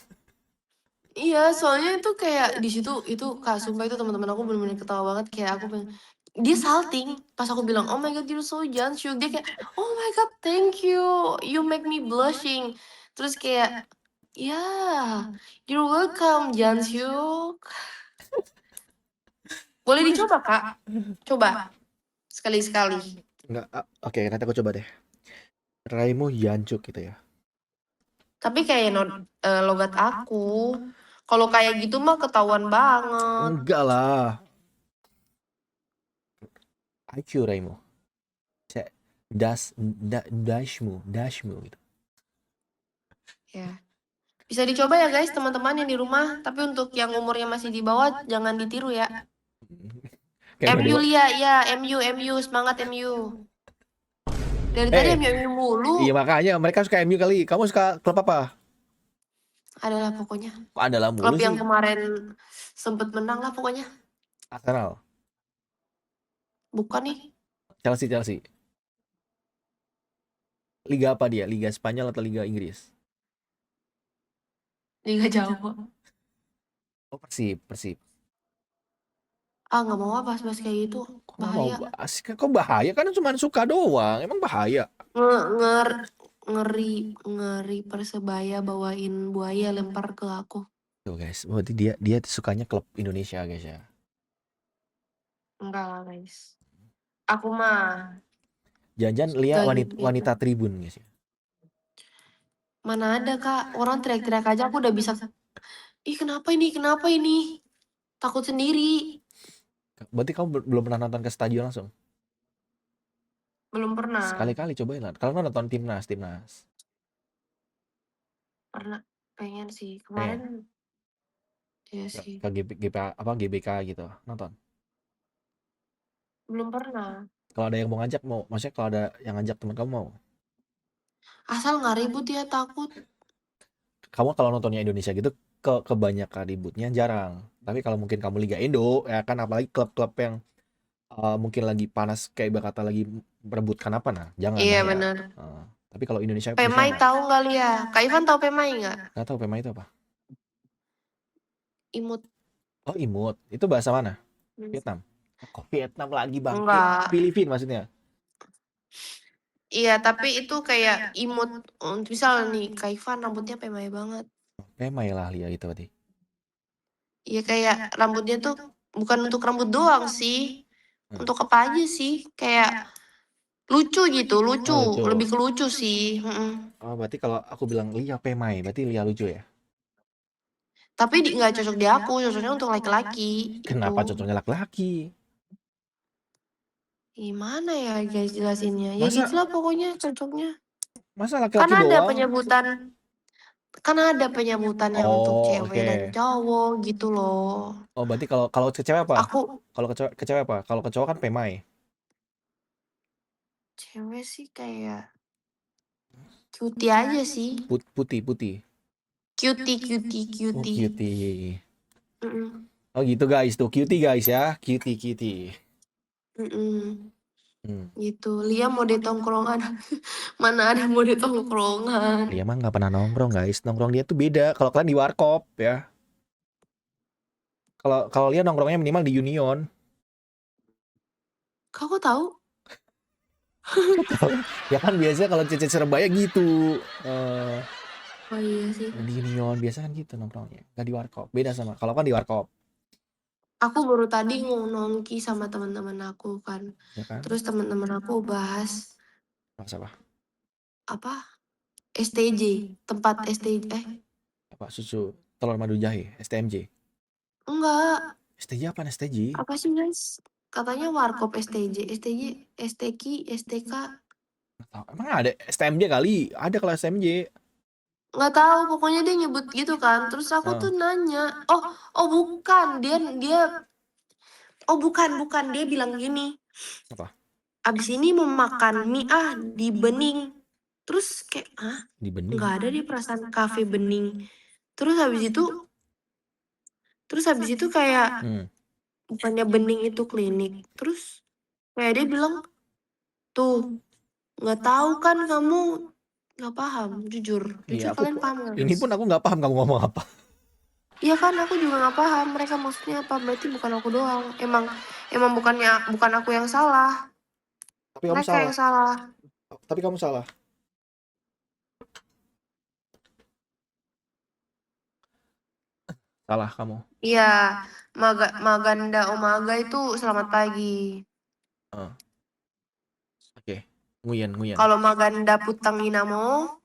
Speaker 2: Iya, soalnya itu kayak di situ itu Kak, sumpah itu teman-teman aku bener-bener ketawa banget kayak aku bilang dia salting pas aku bilang oh my god you're so Jansyuk dia kayak oh my god thank you you make me blushing terus kayak ya you're welcome Jansyuk boleh dicoba Kak coba sekali-sekali
Speaker 1: Enggak, oke, nanti aku coba deh. Raimu Jancuk gitu ya.
Speaker 2: tapi kayak logat aku kalau kayak gitu mah ketahuan banget
Speaker 1: Enggak lah. IQ Raimu. Dashmu gitu.
Speaker 2: ya bisa dicoba ya guys teman-teman yang di rumah tapi untuk yang umurnya masih di bawah jangan ditiru ya
Speaker 1: Kayak udah
Speaker 2: MU
Speaker 1: dewa.
Speaker 2: Lia, ya MU semangat MU. Dari tadi
Speaker 1: Eh,
Speaker 2: MU mulu.
Speaker 1: iya makanya mereka suka MU kali. Kamu suka klub apa?
Speaker 2: Adalah pokoknya
Speaker 1: Kok adalah
Speaker 2: klub
Speaker 1: mulu
Speaker 2: yang
Speaker 1: sih?
Speaker 2: kemarin sempet menang lah pokoknya.
Speaker 1: Arsenal,
Speaker 2: Bukan nih,
Speaker 1: Chelsea. Liga apa dia? Liga Spanyol atau Liga Inggris?
Speaker 2: Liga Jawa.
Speaker 1: Oh, Persib.
Speaker 2: Ah nggak mau ah bahas-bahas kayak gitu,
Speaker 1: Kok nggak mau
Speaker 2: bahaya.
Speaker 1: bahas? Kok bahaya? Kan cuma suka doang. Emang bahaya?
Speaker 2: Nge- nger ngeri ngeri Persebaya bawain buaya lempar ke aku.
Speaker 1: Tuh guys, berarti dia sukanya klub Indonesia guys ya.
Speaker 2: Enggak lah guys. Aku mah
Speaker 1: Jangan lihat
Speaker 2: gak
Speaker 1: wanita,
Speaker 2: gitu.
Speaker 1: wanita Tribun guys ya.
Speaker 2: Mana ada kak, orang teriak-teriak aja aku udah bisa. Ih kenapa ini? Kenapa ini? Takut sendiri.
Speaker 1: Berarti kamu belum pernah nonton ke stadion langsung?
Speaker 2: Belum pernah.
Speaker 1: Sekali-kali cobain lah. Kalau nonton timnas.
Speaker 2: Pernah. Pengen sih.
Speaker 1: Pengen
Speaker 2: Kemarin ya sih.
Speaker 1: ke GBK gitu nonton.
Speaker 2: Belum pernah.
Speaker 1: Kalau ada yang mau ngajak mau, maksudnya kalau ada yang ngajak teman kamu mau.
Speaker 2: Asal nggak ribut ya takut.
Speaker 1: Kamu kalau nontonnya Indonesia gitu kebanyakan ributnya jarang. Tapi kalau mungkin kamu Liga Indo ya kan apalagi klub-klub yang mungkin lagi panas kayak ibarat kata lagi berebutkan apa nah, jangan
Speaker 2: Iya
Speaker 1: lah ya.
Speaker 2: benar.
Speaker 1: Tapi kalau Indonesia
Speaker 2: Pemai
Speaker 1: misalnya
Speaker 2: tahu nggak Lia? Kak Ivan tahu Pemai nggak?
Speaker 1: nggak tahu pemain itu apa.
Speaker 2: Imut.
Speaker 1: Oh imut, itu bahasa mana?
Speaker 2: Hmm.
Speaker 1: Vietnam. Oh, kok Vietnam lagi bangke.
Speaker 2: Enggak.
Speaker 1: Filipina maksudnya.
Speaker 2: Iya tapi itu kayak imut. Misal nih Kak Ivan rambutnya Pemai banget.
Speaker 1: Pemain lah Lia itu berarti.
Speaker 2: Iya kayak rambutnya tuh bukan untuk rambut doang sih.
Speaker 1: Hmm.
Speaker 2: Untuk apa aja sih? Kayak lucu gitu, lucu.
Speaker 1: Oh lucu.
Speaker 2: Lebih ke lucu sih. Mm-mm.
Speaker 1: Oh berarti kalau aku bilang Lia Pemain, berarti Lia lucu ya?
Speaker 2: Tapi nggak cocok di aku, cocoknya untuk laki-laki itu.
Speaker 1: Kenapa cocoknya laki-laki?
Speaker 2: Gimana ya guys jelasinnya? Ya
Speaker 1: Masa
Speaker 2: gitulah pokoknya cocoknya.
Speaker 1: masa
Speaker 2: Kan
Speaker 1: laki-laki
Speaker 2: ada
Speaker 1: doang?
Speaker 2: penyebutan, kan ada penyebutannya untuk
Speaker 1: Oh
Speaker 2: cewek
Speaker 1: oke.
Speaker 2: dan cowok gitu loh.
Speaker 1: Oh berarti kalau kalau ke cewek apa?
Speaker 2: Aku
Speaker 1: Kalau ke cewek apa? Kalau ke cowok kan Pemain.
Speaker 2: cewek sih kayak cutie aja sih.
Speaker 1: Putih. Oh
Speaker 2: Cutie.
Speaker 1: cutie.
Speaker 2: Mm-mm.
Speaker 1: Oh gitu guys, tuh cutie guys ya, cutie.
Speaker 2: Mm-mm.
Speaker 1: Hmm.
Speaker 2: Gitu. Lia mode tongkrongan. Mana ada mode tongkrongan.
Speaker 1: Dia mah nggak pernah nongkrong guys, nongkrong dia tuh beda. Kalau kalian di warkop ya, kalau kalau dia nongkrongnya minimal di Union.
Speaker 2: Kau kok tahu?
Speaker 1: Ya kan biasanya kalau Cece Surabaya gitu.
Speaker 2: Oh iya sih.
Speaker 1: Di Union biasa kan gitu nongkrongnya, nggak di warkop. Beda sama kalau kan di warkop,
Speaker 2: Aku baru tadi nongki sama teman-teman aku kan.
Speaker 1: ya kan?
Speaker 2: Terus teman-teman aku bahas
Speaker 1: Mas apa?
Speaker 2: apa? STJ, tempat STJ.
Speaker 1: Apa susu telur madu jahe, STMJ.
Speaker 2: Enggak.
Speaker 1: STJ apa STJ?
Speaker 2: Apa sih guys? Katanya warkop STJ, STJ, STK, STK.
Speaker 1: Nggak tahu. Emang ada STMJ kali? Ada kalau STMJ.
Speaker 2: Nggak tahu, pokoknya dia nyebut gitu kan. Terus aku
Speaker 1: Ah,
Speaker 2: tuh nanya, oh bukan, dia, oh bukan, dia bilang gini.
Speaker 1: apa?
Speaker 2: Abis ini mau makan mie di Bening. Terus kayak,
Speaker 1: Di bening.
Speaker 2: nggak ada di perasaan kafe Bening. Terus habis itu kayak
Speaker 1: Hmm.
Speaker 2: bukannya Bening itu klinik. Terus kayak dia bilang, tuh nggak tahu kan kamu nggak paham, jujur
Speaker 1: Iya
Speaker 2: kalian paham nggak
Speaker 1: ini
Speaker 2: guys?
Speaker 1: pun aku nggak paham kamu ngomong apa.
Speaker 2: Iya kan aku juga nggak paham mereka maksudnya apa. Berarti bukan aku doang. Emang bukan aku yang salah.
Speaker 1: Tapi kamu
Speaker 2: Mereka
Speaker 1: salah.
Speaker 2: yang salah.
Speaker 1: Tapi kamu salah. Salah kamu.
Speaker 2: Iya, Maganda Omaga itu selamat pagi.
Speaker 1: Ah, oke. Nguyen.
Speaker 2: Kalau Maganda Putang Inamo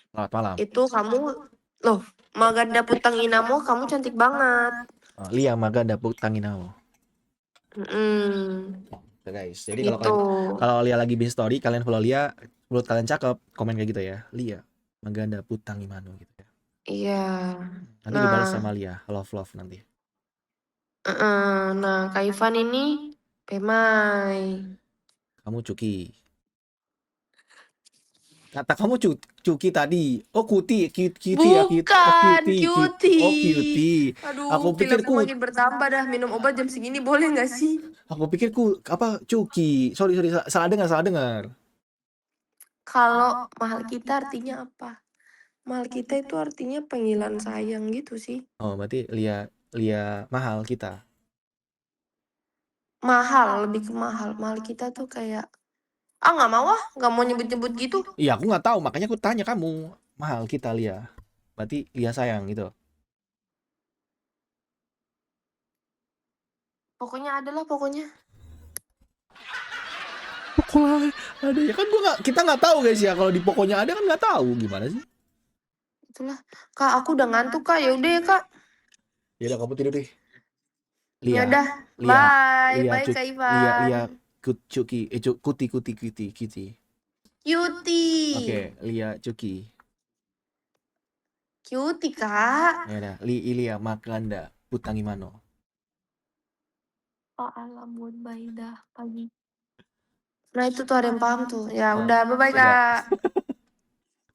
Speaker 1: Selamat malam.
Speaker 2: itu kamu loh, Maganda Putang Inamo kamu cantik banget.
Speaker 1: Lia Maga Dapuk Tanginawo.
Speaker 2: Mm,
Speaker 1: Tuh, guys. Jadi
Speaker 2: gitu.
Speaker 1: kalau Lia lagi bikin story, kalian follow Lia, menurut kalian cakep, komen kayak gitu ya. Lia Maganda Putang Imano gitu ya.
Speaker 2: Iya.
Speaker 1: Nanti dibalas
Speaker 2: Nah,
Speaker 1: sama Lia, love nanti.
Speaker 2: Nah, Kak Ivan ini Pemai.
Speaker 1: Kamu Cuki. Kata kamu Cuki tadi. Oh, Cutie ya, Oh,
Speaker 2: Bukan,
Speaker 1: Oh,
Speaker 2: cutie.
Speaker 1: Cutie. Aku
Speaker 2: Aduh,
Speaker 1: pikir
Speaker 2: pilekku makin bertambah dah. Minum obat jam segini boleh nggak sih?
Speaker 1: Aku pikir apa Cuki. Sorry, salah dengar, salah dengar.
Speaker 2: Kalau mahal kita artinya apa? Mahal kita itu artinya panggilan sayang gitu sih.
Speaker 1: Oh, berarti Lia Lia mahal kita.
Speaker 2: Mahal, lebih ke mahal. Mahal kita tuh kayak, nggak mau nggak mau nyebut-nyebut gitu.
Speaker 1: Iya, aku nggak tahu, makanya aku tanya kamu. Mahal kita Lia. Berarti Lia sayang gitu.
Speaker 2: Pokoknya adalah pokoknya.
Speaker 1: Pokoknya ada ya kan kita nggak tahu guys ya, kalau di pokoknya ada kan nggak tahu gimana sih.
Speaker 2: Itulah. Kak, aku udah ngantuk, Kak. Ya udah ya, Kak.
Speaker 1: Ya udah, kamu tidur deh.
Speaker 2: Ya
Speaker 1: Lia,
Speaker 2: udah.
Speaker 1: Lia,
Speaker 2: Bye.
Speaker 1: Lia,
Speaker 2: Bye,
Speaker 1: Cuk,
Speaker 2: Kak
Speaker 1: Lia,
Speaker 2: Ivan.
Speaker 1: Cuki, Cuti. Oke,
Speaker 2: Cutie.
Speaker 1: Lia, Cuki.
Speaker 2: Cutie, Kak.
Speaker 1: Ya udah, Lia, Makanda, Putangi Mano.
Speaker 2: Oh, alam bye dah pagi. Nah, itu tuh ada yang paham tuh. Ya
Speaker 1: Nah,
Speaker 2: udah, bye-bye,
Speaker 1: coba.
Speaker 2: Kak.